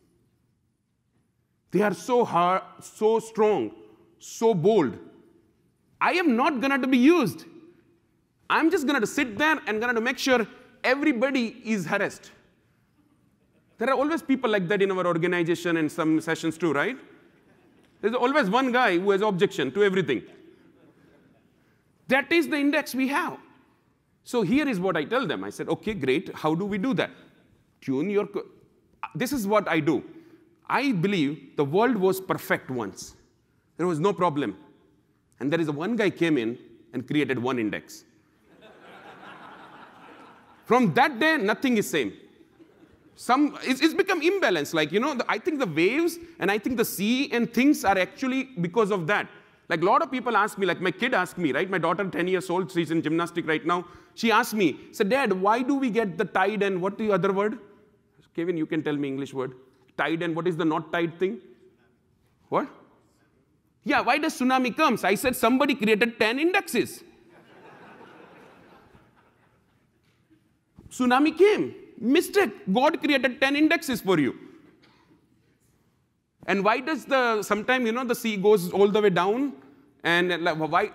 They are so hard, so strong, so bold. I am not going to be used. I'm just going to sit there and going to make sure everybody is harassed. There are always people like that in our organization and some sessions too, right? There's always one guy who has objection to everything. That is the index we have. So here is what I tell them. I said, OK, great. How do we do that? Tune your... This is what I do. I believe the world was perfect once. There was no problem. And there is one guy came in and created one index. From that day, nothing is same. It's become imbalanced. Like, I think the waves and I think the sea and things are actually because of that. Like a lot of people ask me, like my kid asked me, right? My daughter, 10 years old, she's in gymnastics right now. She asked me, said, Dad, why do we get the tide and what the other word? Kevin, you can tell me English word. Tide and what is the not tide thing? What? Yeah, why does tsunami comes? I said somebody created 10 indexes. Tsunami came. Mistake. God created 10 indexes for you. And why does sometimes, the sea goes all the way down? And why,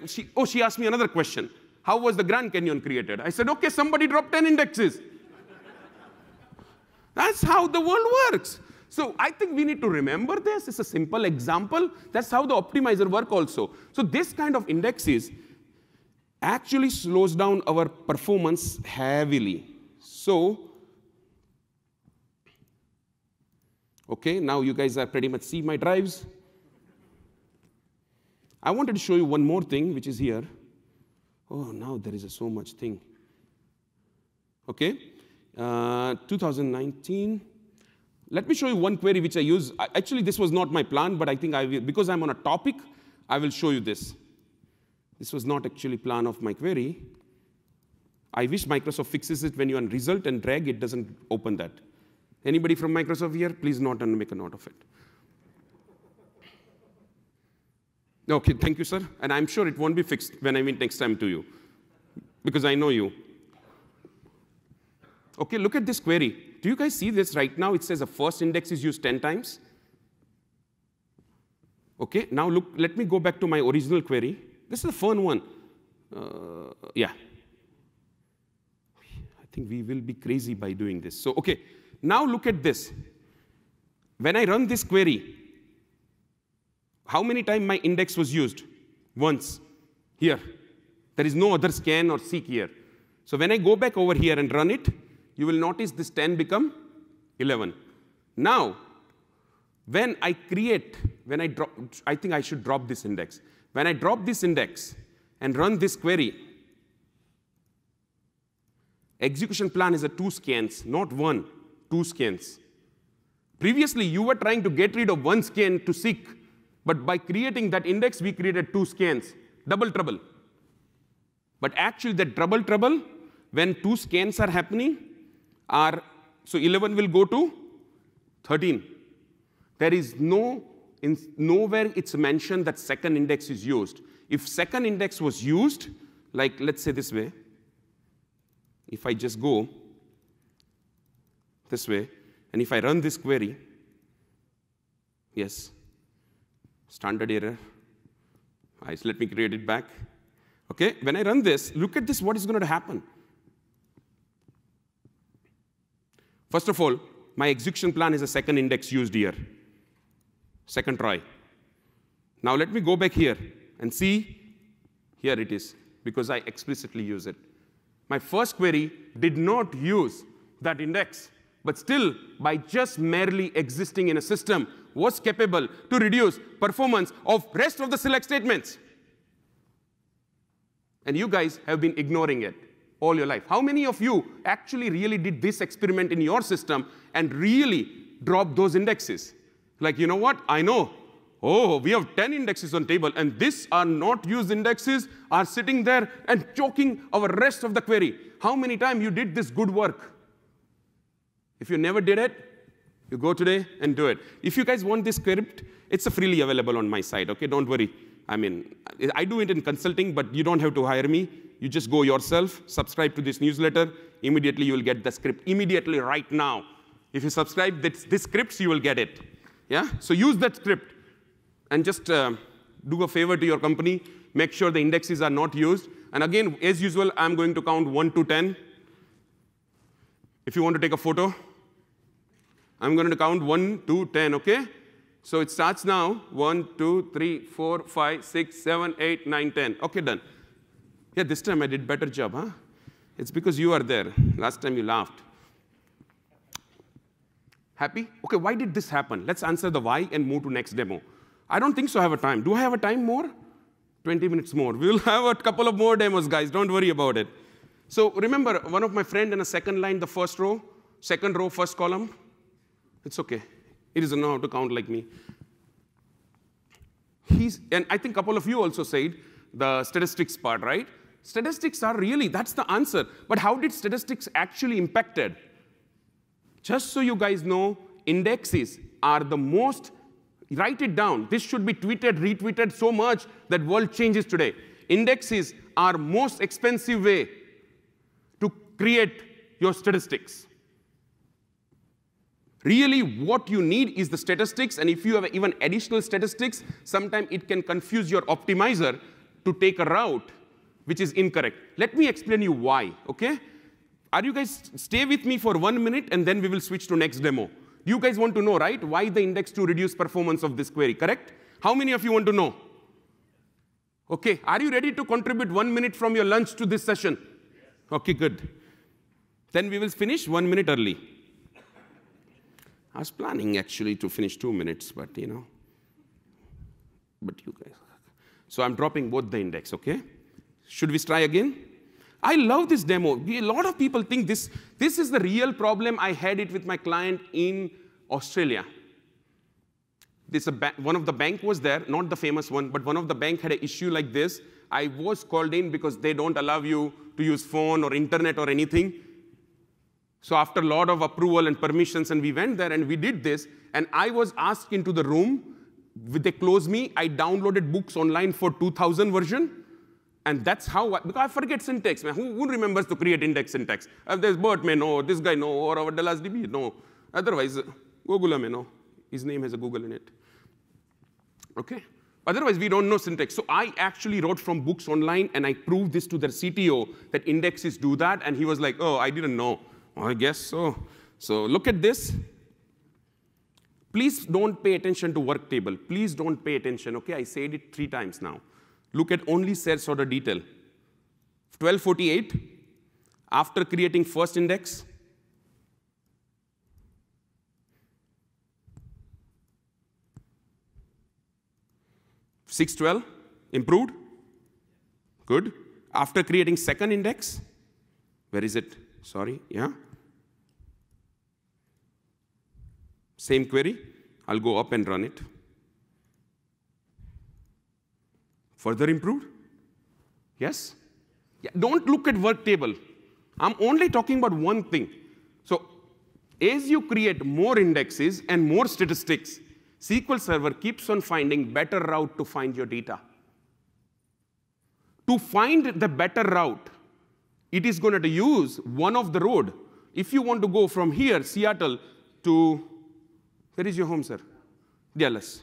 she asked me another question. How was the Grand Canyon created? I said, OK, somebody dropped 10 indexes. That's how the world works. So I think we need to remember this. It's a simple example. That's how the optimizer works also. So this kind of indexes, actually slows down our performance heavily. So, okay, now you guys are pretty much see my drives. I wanted to show you one more thing, which is here. Oh, now there is so much thing. Okay, 2019. Let me show you one query which I use. Actually, this was not my plan, but I think I will, because I'm on a topic, I will show you this. This was not actually plan of my query. I wish Microsoft fixes it when you on result and drag, it doesn't open that. Anybody from Microsoft here? Please note and make a note of it. Okay, thank you, sir. And I'm sure it won't be fixed when I meet next time to you, because I know you. Okay, look at this query. Do you guys see this right now? It says the first index is used 10 times. Okay, now look, let me go back to my original query. This is a fun one. Yeah. I think we will be crazy by doing this. So, okay, now look at this. When I run this query, how many times my index was used? Once. Here. There is no other scan or seek here. So when I go back over here and run it, you will notice this 10 become 11. Now, when I drop, I think I should drop this index. When I drop this index and run this query, execution plan is a 2 scans, not 1, 2 scans. Previously, you were trying to get rid of 1 scan to seek, but by creating that index, we created 2 scans, double trouble. But actually, that double trouble, when 2 scans are happening, so 11 will go to 13. There is nowhere it's mentioned that second index is used. If second index was used, like let's say this way, if I just go this way, and if I run this query, yes, standard error. Right, so let me create it back. Okay, when I run this, look at this, what is going to happen? First of all, my execution plan is a second index used here. Second try. Now let me go back here and see, here it is, because I explicitly use it. My first query did not use that index, but still, by just merely existing in a system, was capable to reduce performance of rest of the select statements. And you guys have been ignoring it all your life. How many of you actually really did this experiment in your system and really dropped those indexes? Like, you know what? I know. Oh, we have 10 indexes on table, and these are not used indexes are sitting there and choking our rest of the query. How many times you did this good work? If you never did it, you go today and do it. If you guys want this script, it's freely available on my site, okay? Don't worry. I mean, I do it in consulting, but you don't have to hire me. You just go yourself, subscribe to this newsletter. Immediately, you will get the script. Immediately, right now. If you subscribe this scripts, you will get it. Yeah? So use that script. And just do a favor to your company. Make sure the indexes are not used. And again, as usual, I'm going to count 1 to 10. If you want to take a photo, I'm going to count 1 to 10, OK? So it starts now. 1, 2, 3, 4, 5, 6, 7, 8, 9, 10. OK, done. Yeah, this time I did better job, huh? It's because you are there. Last time you laughed. Happy? OK, why did this happen? Let's answer the why and move to next demo. I don't think so I have a time. Do I have a time more? 20 minutes more. We will have a couple of more demos, guys. Don't worry about it. So remember, one of my friend in a second line, the first row, second row, first column. It's OK. He doesn't know how to count like me. And I think a couple of you also said the statistics part, right? Statistics are really, that's the answer. But how did statistics actually impacted? Just so you guys know, indexes are the most, write it down. This should be tweeted, retweeted so much that world changes today. Indexes are most expensive way to create your statistics. Really, what you need is the statistics, and if you have even additional statistics, sometimes it can confuse your optimizer to take a route which is incorrect. Let me explain you why, OK? Are you guys, stay with me for 1 minute, and then we will switch to next demo. You guys want to know, right, why the index to reduce performance of this query, correct? How many of you want to know? Okay, are you ready to contribute 1 minute from your lunch to this session? Okay, good. Then we will finish 1 minute early. I was planning actually to finish 2 minutes, but but you guys. So I'm dropping both the index, okay? Should we try again? I love this demo. A lot of people think this is the real problem. I had it with my client in Australia. One of the bank was there, not the famous one, but one of the bank had an issue like this. I was called in because they don't allow you to use phone or internet or anything. So after a lot of approval and permissions, and we went there and we did this, and I was asked into the room. They closed me. I downloaded books online for 2000 version. And that's how, because I forget syntax. Man. Who remembers to create index syntax? There's Bert may know, this guy know, or our Dallas DB know. Otherwise, Google may know. His name has a Google in it. Okay? Otherwise, we don't know syntax. So I actually wrote from books online, and I proved this to their CTO, that indexes do that. And he was like, oh, I didn't know. Well, I guess so. So look at this. Please don't pay attention to work table. Please don't pay attention, okay? I said it 3 times now. Look at only sales order detail. 1248, after creating first index, $612, improved, good. After creating second index, where is it? Sorry, yeah. Same query, I'll go up and run it. Further improved? Yes? Yeah, don't look at work table. I'm only talking about one thing. So as you create more indexes and more statistics, SQL Server keeps on finding better route to find your data. To find the better route, it is going to use one of the road. If you want to go from here, Seattle, to, where is your home, sir? Dallas.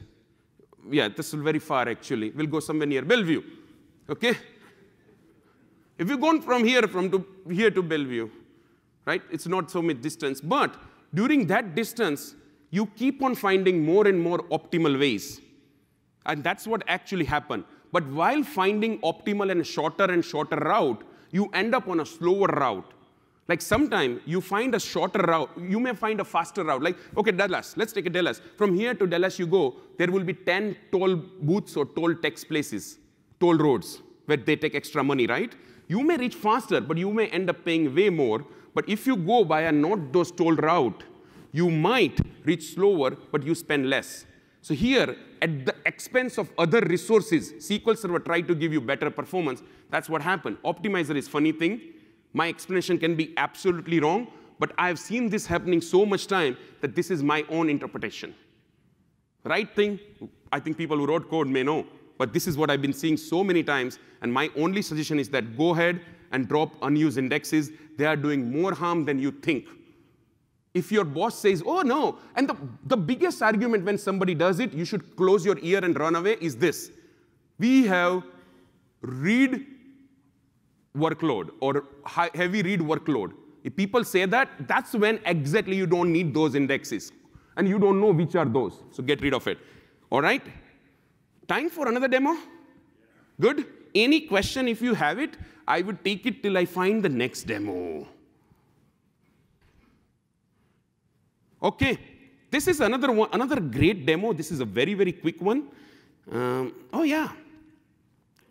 Yeah, this is very far, actually. We'll go somewhere near Bellevue, okay? If you're going from here to Bellevue, right, it's not so much distance. But during that distance, you keep on finding more and more optimal ways. And that's what actually happened. But while finding optimal and shorter route, you end up on a slower route. Like sometime you find a shorter route, you may find a faster route. Like, okay, Dallas, let's take a Dallas. From here to Dallas you go, there will be 10 toll booths or toll tax places, toll roads, where they take extra money, right? You may reach faster, but you may end up paying way more. But if you go by a not those toll route, you might reach slower, but you spend less. So here, at the expense of other resources, SQL Server tried to give you better performance. That's what happened. Optimizer is funny thing. My explanation can be absolutely wrong, but I've seen this happening so much time that this is my own interpretation. Right thing, I think people who wrote code may know, but this is what I've been seeing so many times, and my only suggestion is that go ahead and drop unused indexes. They are doing more harm than you think. If your boss says, oh no, and the biggest argument when somebody does it, you should close your ear and run away, is this. We have read workload or heavy read workload. If people say that, that's when exactly you don't need those indexes. And you don't know which are those. So get rid of it. All right? Time for another demo? Good? Any question if you have it? I would take it till I find the next demo. Okay. This is another one, another great demo. This is a very, very quick one. Oh, yeah.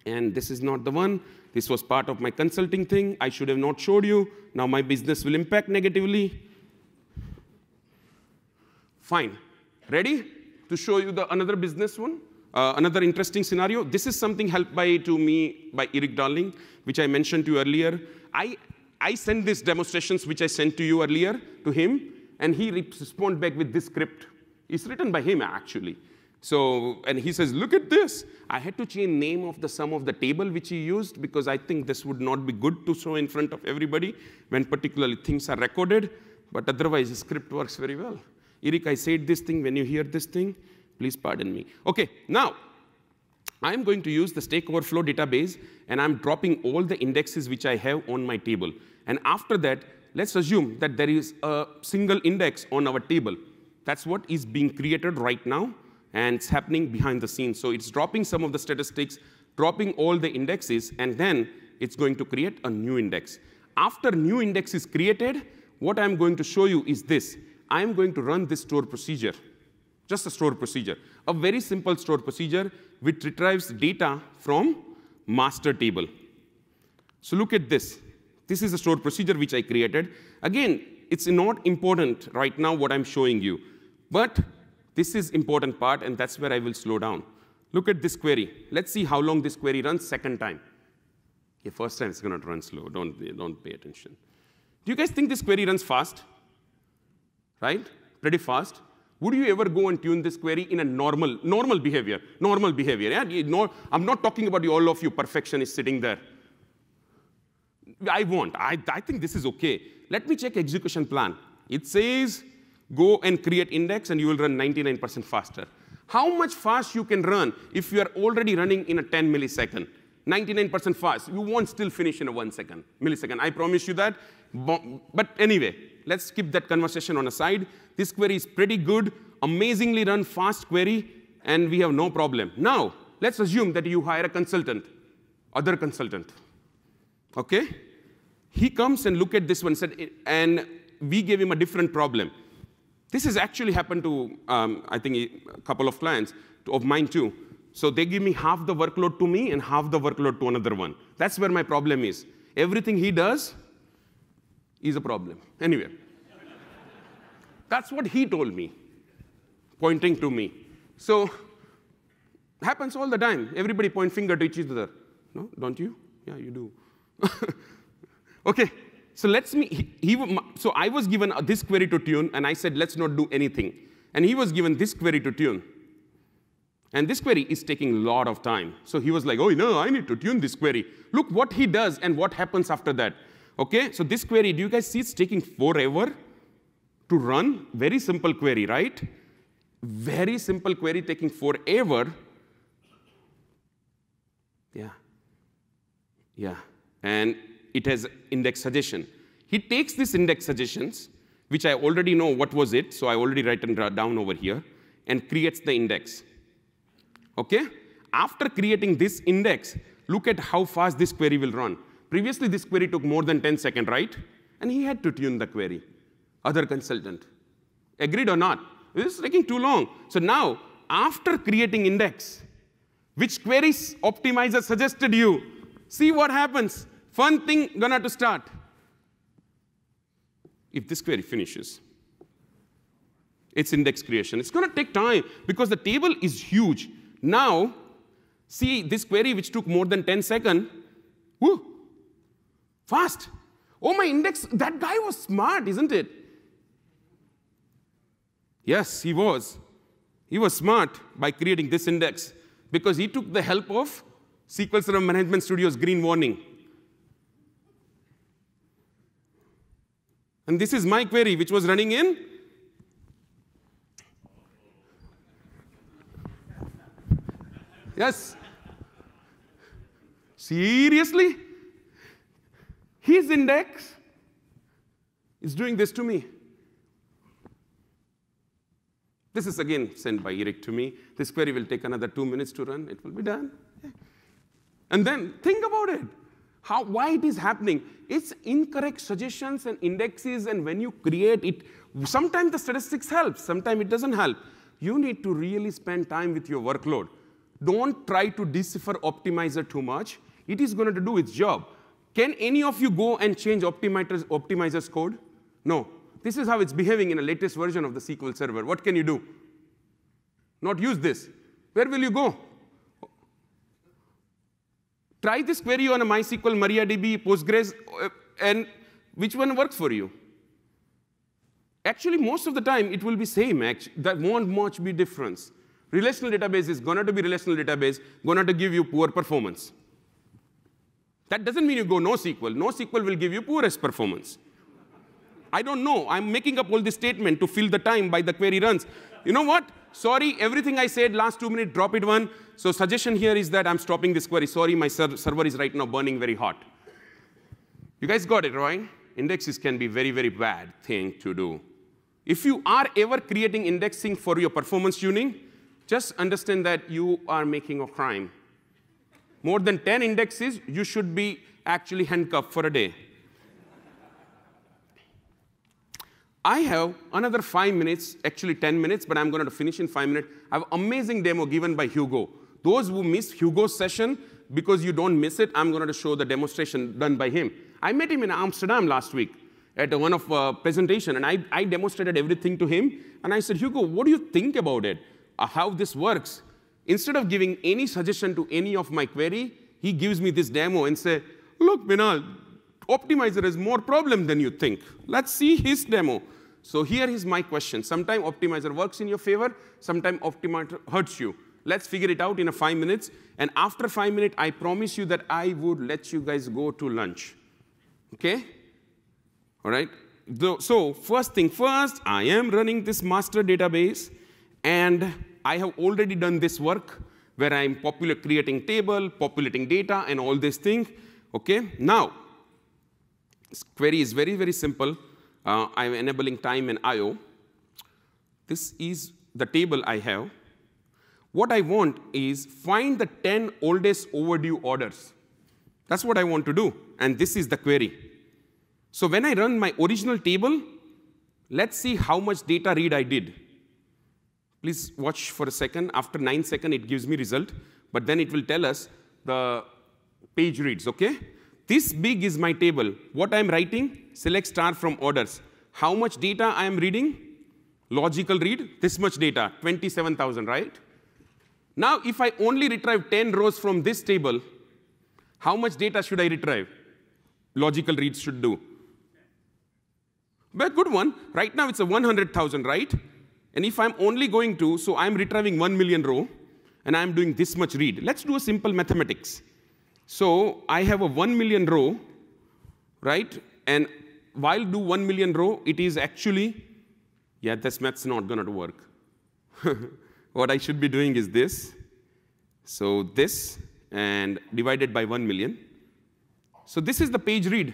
And this is not the one. This was part of my consulting thing. I should have not showed you. Now my business will impact negatively. Fine. Ready to show you another business one? Another interesting scenario. This is something helped by Eric Darling, which I mentioned to you earlier. I sent these demonstrations, which I sent to you earlier, to him, and he responded back with this script. It's written by him, actually. So, and he says, look at this. I had to change name of the sum of the table which he used because I think this would not be good to show in front of everybody when particularly things are recorded. But otherwise, the script works very well. Eric, I said this thing. When you hear this thing, please pardon me. OK, now, I'm going to use the Stack Overflow database, and I'm dropping all the indexes which I have on my table. And after that, let's assume that there is a single index on our table. That's what is being created right now. And it's happening behind the scenes. So it's dropping some of the statistics, dropping all the indexes, and then it's going to create a new index. After new index is created, what I'm going to show you is this. I'm going to run this store procedure, just a store procedure, a very simple store procedure which retrieves data from master table. So look at this. This is a store procedure which I created. Again, it's not important right now what I'm showing you, but this is important part, and that's where I will slow down. Look at this query. Let's see how long this query runs second time. Okay, first time it's going to run slow. Don't pay attention. Do you guys think this query runs fast? Right? Pretty fast. Would you ever go and tune this query in a normal behavior? Normal behavior. Yeah? I'm not talking about all of you perfectionists sitting there. I won't. I think this is OK. Let me check execution plan. It says go and create index, and you will run 99% faster. How much fast you can run if you are already running in a 10 millisecond? 99% fast. You won't still finish in a 1 millisecond. I promise you that. But anyway, let's keep that conversation on a side. This query is pretty good, amazingly run fast query, and we have no problem. Now, let's assume that you hire a consultant, other consultant. OK? He comes and look at this one, and we gave him a different problem. This has actually happened to, I think, a couple of clients of mine too. So they give me half the workload to me and half the workload to another one. That's where my problem is. Everything he does is a problem. Anyway, that's what he told me, pointing to me. So happens all the time. Everybody point finger to each other. No, don't you? Yeah, you do. OK. So so I was given this query to tune, and I said, let's not do anything. And he was given this query to tune. And this query is taking a lot of time. So he was like, oh, no, I need to tune this query. Look what he does and what happens after that. OK, so this query, do you guys see it's taking forever to run? Very simple query, right? Very simple query taking forever. Yeah. Yeah. And it has index suggestion. He takes this index suggestions, which I already know what was it, so I already written down over here, and creates the index. OK? After creating this index, look at how fast this query will run. Previously, this query took more than 10 seconds, right? And he had to tune the query. Other consultant. Agreed or not? This is taking too long. So now, after creating index, which queries optimizer suggested you? See what happens. Fun thing gonna to start. If this query finishes, it's index creation. It's going to take time because the table is huge. Now, see this query which took more than 10 seconds. Whoo, fast. Oh, my index, that guy was smart, isn't it? Yes, he was. He was smart by creating this index because he took the help of SQL Server Management Studio's green warning. And this is my query, which was running in. Yes. Seriously? His index is doing this to me. This is again sent by Eric to me. This query will take another 2 minutes to run. It will be done. And then think about it. Why it is happening? It's incorrect suggestions and indexes, and when you create it, sometimes the statistics help, sometimes it doesn't help. You need to really spend time with your workload. Don't try to decipher optimizer too much. It is going to do its job. Can any of you go and change optimizer's code? No. This is how it's behaving in the latest version of the SQL Server. What can you do? Not use this. Where will you go? Try this query on a MySQL, MariaDB, Postgres, and which one works for you? Actually, most of the time, it will be same. There won't much be difference. Relational database is going to be relational database, going to give you poor performance. That doesn't mean you go NoSQL. NoSQL will give you poorest performance. I don't know. I'm making up all this statement to fill the time by the query runs. You know what? Sorry, everything I said last 2 minutes, drop it one. So suggestion here is that I'm stopping this query. Sorry, my server is right now burning very hot. You guys got it, right? Indexes can be very, very bad thing to do. If you are ever creating indexing for your performance tuning, just understand that you are making a crime. More than 10 indexes, you should be actually handcuffed for a day. I have another 5 minutes, actually 10 minutes, but I'm going to finish in 5 minutes. I have an amazing demo given by Hugo. Those who missed Hugo's session, because you don't miss it, I'm going to show the demonstration done by him. I met him in Amsterdam last week at one of presentation, and I demonstrated everything to him. And I said, Hugo, what do you think about it, how this works? Instead of giving any suggestion to any of my query, he gives me this demo and say, look, Binal, Optimizer has more problem than you think. Let's see his demo. So here is my question. Sometimes Optimizer works in your favor. Sometimes Optimizer hurts you. Let's figure it out in 5 minutes. And after 5 minutes, I promise you that I would let you guys go to lunch. OK? All right? So first thing first, I am running this master database. And I have already done this work where I'm creating table, populating data, and all these things. OK? Now, this query is very, very simple. I'm enabling time and I/O. This is the table I have. What I want is find the 10 oldest overdue orders. That's what I want to do. And this is the query. So when I run my original table, let's see how much data read I did. Please watch for a second. After 9 seconds, it gives me result. But then it will tell us the page reads, OK? This big is my table. What I'm writing, select star from orders. How much data I am reading? Logical read, this much data, 27,000, right? Now, if I only retrieve 10 rows from this table, how much data should I retrieve? Logical read should do. But good one. Right now, it's a 100,000, right? And if I'm only going to, so I'm retrieving 1 million row, and I'm doing this much read. Let's do a simple mathematics. So I have a 1 million row, right? And while do 1 million row, it is actually, yeah, this math's not going to work. What I should be doing is this. So this, and divided by 1 million. So this is the page read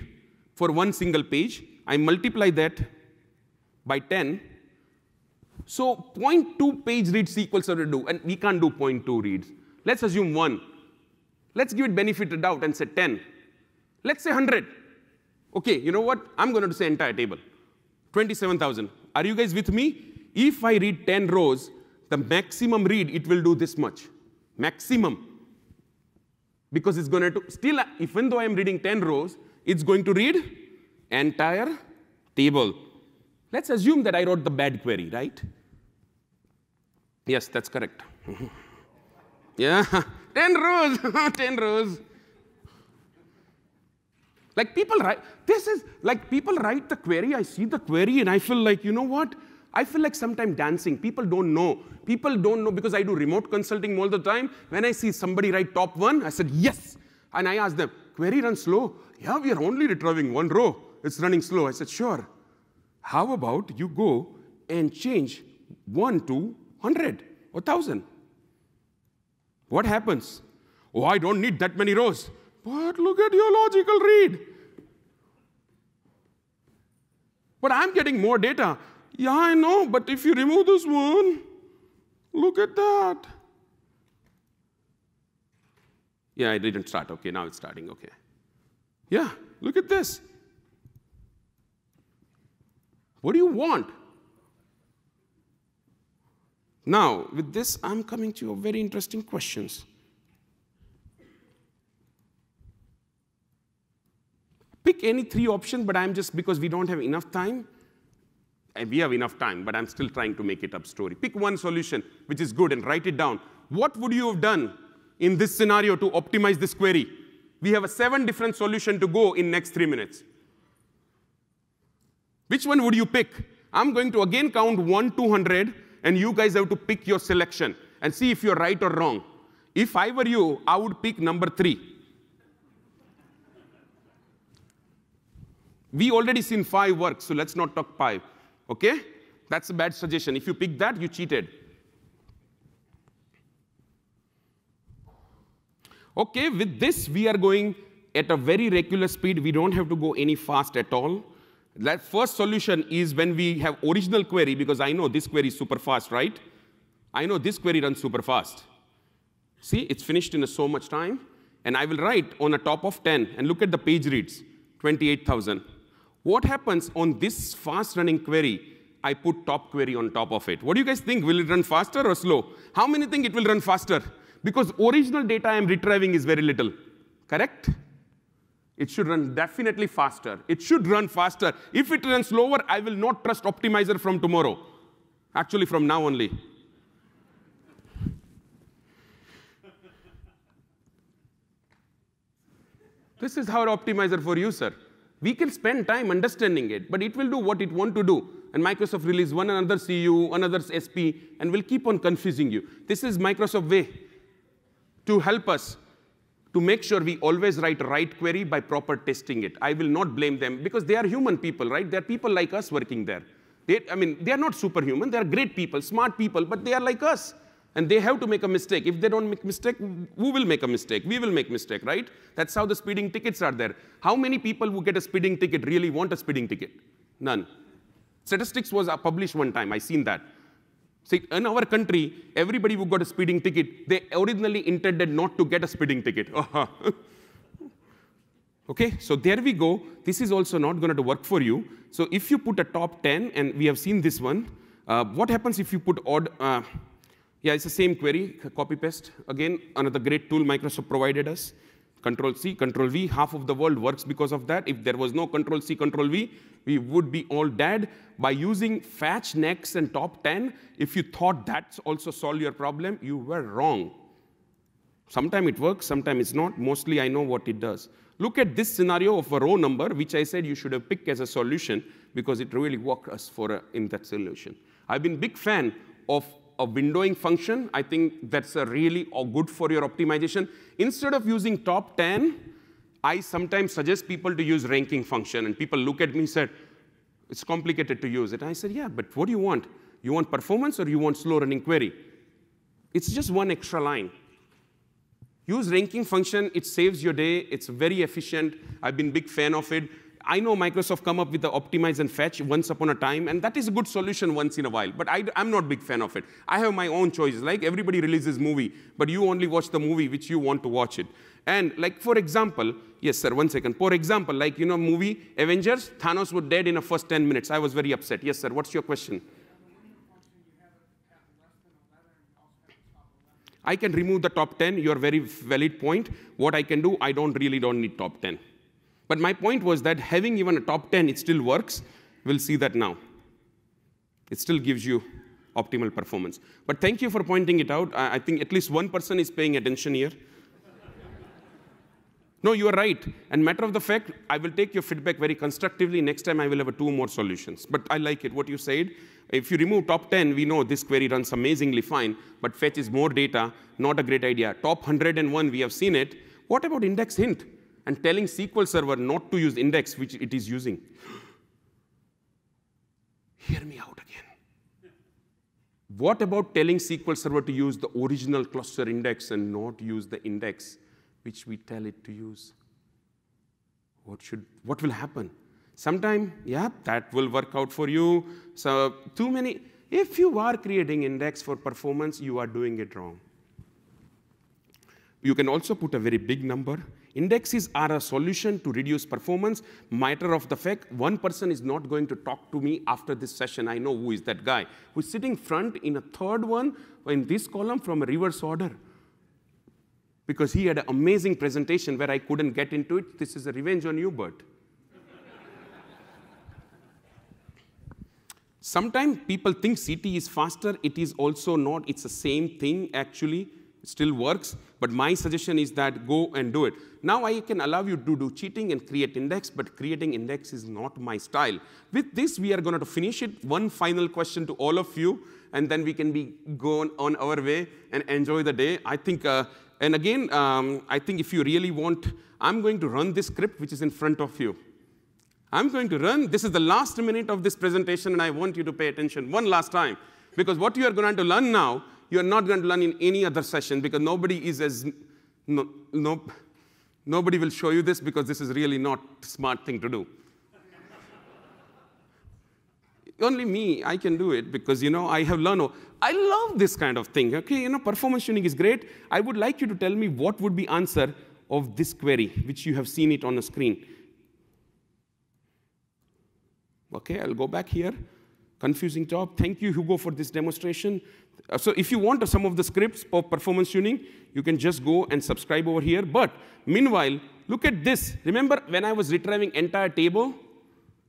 for one single page. I multiply that by 10. So 0.2 page reads equals to do, and we can't do 0.2 reads. Let's assume 1. Let's give it benefit of doubt and say 10. Let's say 100. OK, you know what? I'm going to say entire table. 27,000. Are you guys with me? If I read 10 rows, the maximum read, it will do this much. Maximum. Because it's going to still, even though I'm reading 10 rows, it's going to read entire table. Let's assume that I wrote the bad query, right? Yes, that's correct. Yeah, 10 rows, 10 rows. Like people write, this is like people write the query, I see the query, and I feel like, you know what? I feel like sometimes dancing. People don't know. People don't know because I do remote consulting all the time. When I see somebody write top 1, I said, yes. And I ask them, query runs slow. Yeah, we are only retrieving 1 row. It's running slow. I said, sure. How about you go and change 1 to 100 or 1,000? What happens? Oh, I don't need that many rows. But look at your logical read. But I'm getting more data. Yeah, I know, but if you remove this one, look at that. Yeah, it didn't start. OK, now it's starting. OK. Yeah, look at this. What do you want? Now, with this, I'm coming to your very interesting questions. Pick any 3 options, but I'm just, because we don't have enough time. We have enough time, but I'm still trying to make it up story. Pick one solution, which is good, and write it down. What would you have done in this scenario to optimize this query? We have a 7 different solutions to go in next 3 minutes. Which one would you pick? I'm going to again count 1 to 100, and you guys have to pick your selection and see if you're right or wrong. If I were you, I would pick number 3. We already seen 5 works, so let's not talk 5. OK? That's a bad suggestion. If you pick that, you cheated. OK, with this, we are going at a very regular speed. We don't have to go any fast at all. That first solution is when we have original query, because I know this query is super fast, right? I know this query runs super fast. See, it's finished in so much time. And I will write on a top of 10, and look at the page reads, 28,000. What happens on this fast-running query? I put top query on top of it. What do you guys think? Will it run faster or slow? How many think it will run faster? Because original data I'm retrieving is very little. Correct? It should run definitely faster. It should run faster. If it runs slower, I will not trust Optimizer from tomorrow. Actually, from now only. This is our Optimizer for you, sir. We can spend time understanding it, but it will do what it wants to do. And Microsoft release one another CU, another SP, and will keep on confusing you. This is Microsoft way to help us to make sure we always write right query by proper testing it. I will not blame them, because they are human people, right? They are people like us working there. They are not superhuman. They are great people, smart people, but they are like us. And they have to make a mistake. If they don't make a mistake, who will make a mistake? We will make a mistake, right? That's how the speeding tickets are there. How many people who get a speeding ticket really want a speeding ticket? None. Statistics was published one time. I seen that. See, in our country, everybody who got a speeding ticket, they originally intended not to get a speeding ticket. Okay, so there we go. This is also not going to work for you. So if you put a top 10, and we have seen this one, what happens if you put odd? Yeah, it's the same query, copy paste. Again, another great tool Microsoft provided us. Control C, Control V. Half of the world works because of that. If there was no Control C, Control V, we would be all dead. By using fetch, next, and top 10, if you thought that's also solve your problem, you were wrong. Sometimes it works, sometimes it's not. Mostly I know what it does. Look at this scenario of a row number, which I said you should have picked as a solution, because it really worked us in that solution. I've been a big fan of a windowing function. I think that's really good for your optimization. Instead of using top 10, I sometimes suggest people to use ranking function. And people look at me and said, it's complicated to use it. I said, yeah, but what do you want? You want performance or you want slow running query? It's just one extra line. Use ranking function. It saves your day. It's very efficient. I've been a big fan of it. I know Microsoft come up with the optimize and fetch once upon a time, and that is a good solution once in a while. But I'm not a big fan of it. I have my own choices. Like everybody releases movie, but you only watch the movie which you want to watch it. And like, for example, yes, sir, 1 second. For example, like, movie Avengers, Thanos was dead in the first 10 minutes. I was very upset. Yes, sir, what's your question? I can remove the top 10. Your very valid point. What I can do, I really don't need top 10. But my point was that having even a top 10, it still works. We'll see that now. It still gives you optimal performance. But thank you for pointing it out. I think at least one person is paying attention here. No, you are right. And matter of the fact, I will take your feedback very constructively. Next time, I will have 2 more solutions. But I like it, what you said. If you remove top 10, we know this query runs amazingly fine. But fetch is more data, not a great idea. Top 101, we have seen it. What about index hint? And telling SQL Server not to use index, which it is using. Hear me out again. What about telling SQL Server to use the original cluster index and not use the index which we tell it to use? What will happen? Sometime, yeah, that will work out for you. So if you are creating index for performance, you are doing it wrong. You can also put a very big number. Indexes are a solution to reduce performance. Matter of the fact, one person is not going to talk to me after this session. I know who is that guy who's sitting front in a third one in this column from a reverse order. Because he had an amazing presentation where I couldn't get into it. This is a revenge on you, Bert. Sometimes people think CT is faster. It is also not. It's the same thing, actually. It still works, but my suggestion is that go and do it. Now I can allow you to do cheating and create index, but creating index is not my style. With this, we are going to finish it. One final question to all of you, and then we can go on our way and enjoy the day. I think, and again, I think if you really want, I'm going to run this script, which is in front of you. I'm going to run. This is the last minute of this presentation, and I want you to pay attention one last time. Because what you are going to learn now, you are not going to learn in any other session, because nobody is as, nobody will show you this, because this is really not a smart thing to do. Only me, I can do it, because, I have learned. I love this kind of thing. Okay, performance tuning is great. I would like you to tell me what would be answer of this query, which you have seen it on the screen. Okay, I'll go back here. Confusing job. Thank you, Hugo, for this demonstration. So if you want some of the scripts for performance tuning, you can just go and subscribe over here. But meanwhile, look at this. Remember when I was retrieving entire table?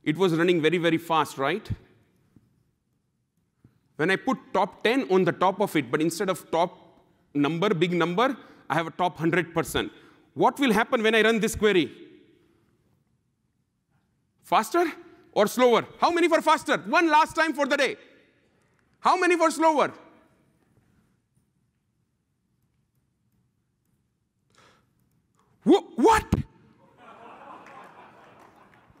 It was running very, very fast, right? When I put top 10 on the top of it, but instead of top number, big number, I have a top 100%. What will happen when I run this query? Faster or slower? How many for faster? One last time for the day. How many for slower? What?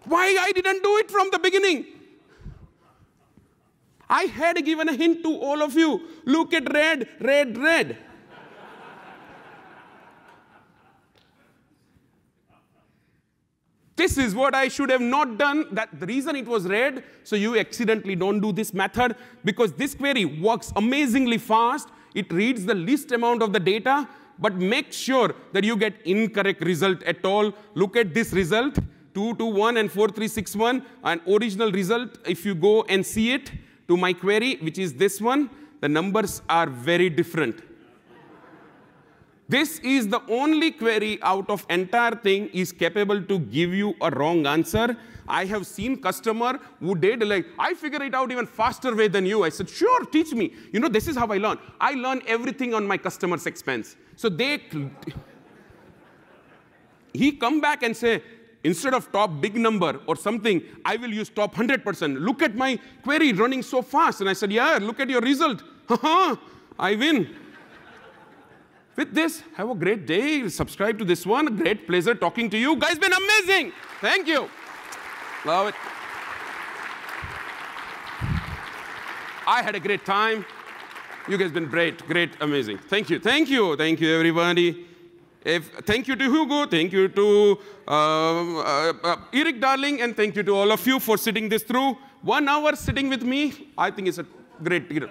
Why I didn't do it from the beginning? I had given a hint to all of you. Look at red, red, red. This is what I should have not done. The reason it was red, so you accidentally don't do this method, because this query works amazingly fast. It reads the least amount of the data, but make sure that you get incorrect result at all. Look at this result, 221 and 4361, an original result. If you go and see it to my query, which is this one, the numbers are very different. This is the only query out of entire thing is capable to give you a wrong answer. I have seen customer who did like, I figure it out even faster way than you. I said, sure, teach me. You know, this is how I learn. I learn everything on my customer's expense. So he come back and say, instead of top big number or something, I will use top 100%. Look at my query running so fast. And I said, yeah, look at your result. I win. With this, have a great day. Subscribe to this one. Great pleasure talking to you. Guys, been amazing. Thank you. Love it. I had a great time. You guys been great, great, amazing. Thank you, thank you, thank you, everybody. Thank you to Hugo, thank you to Eric Darling, and thank you to all of you for sitting this through. 1 hour sitting with me, I think it's a great period.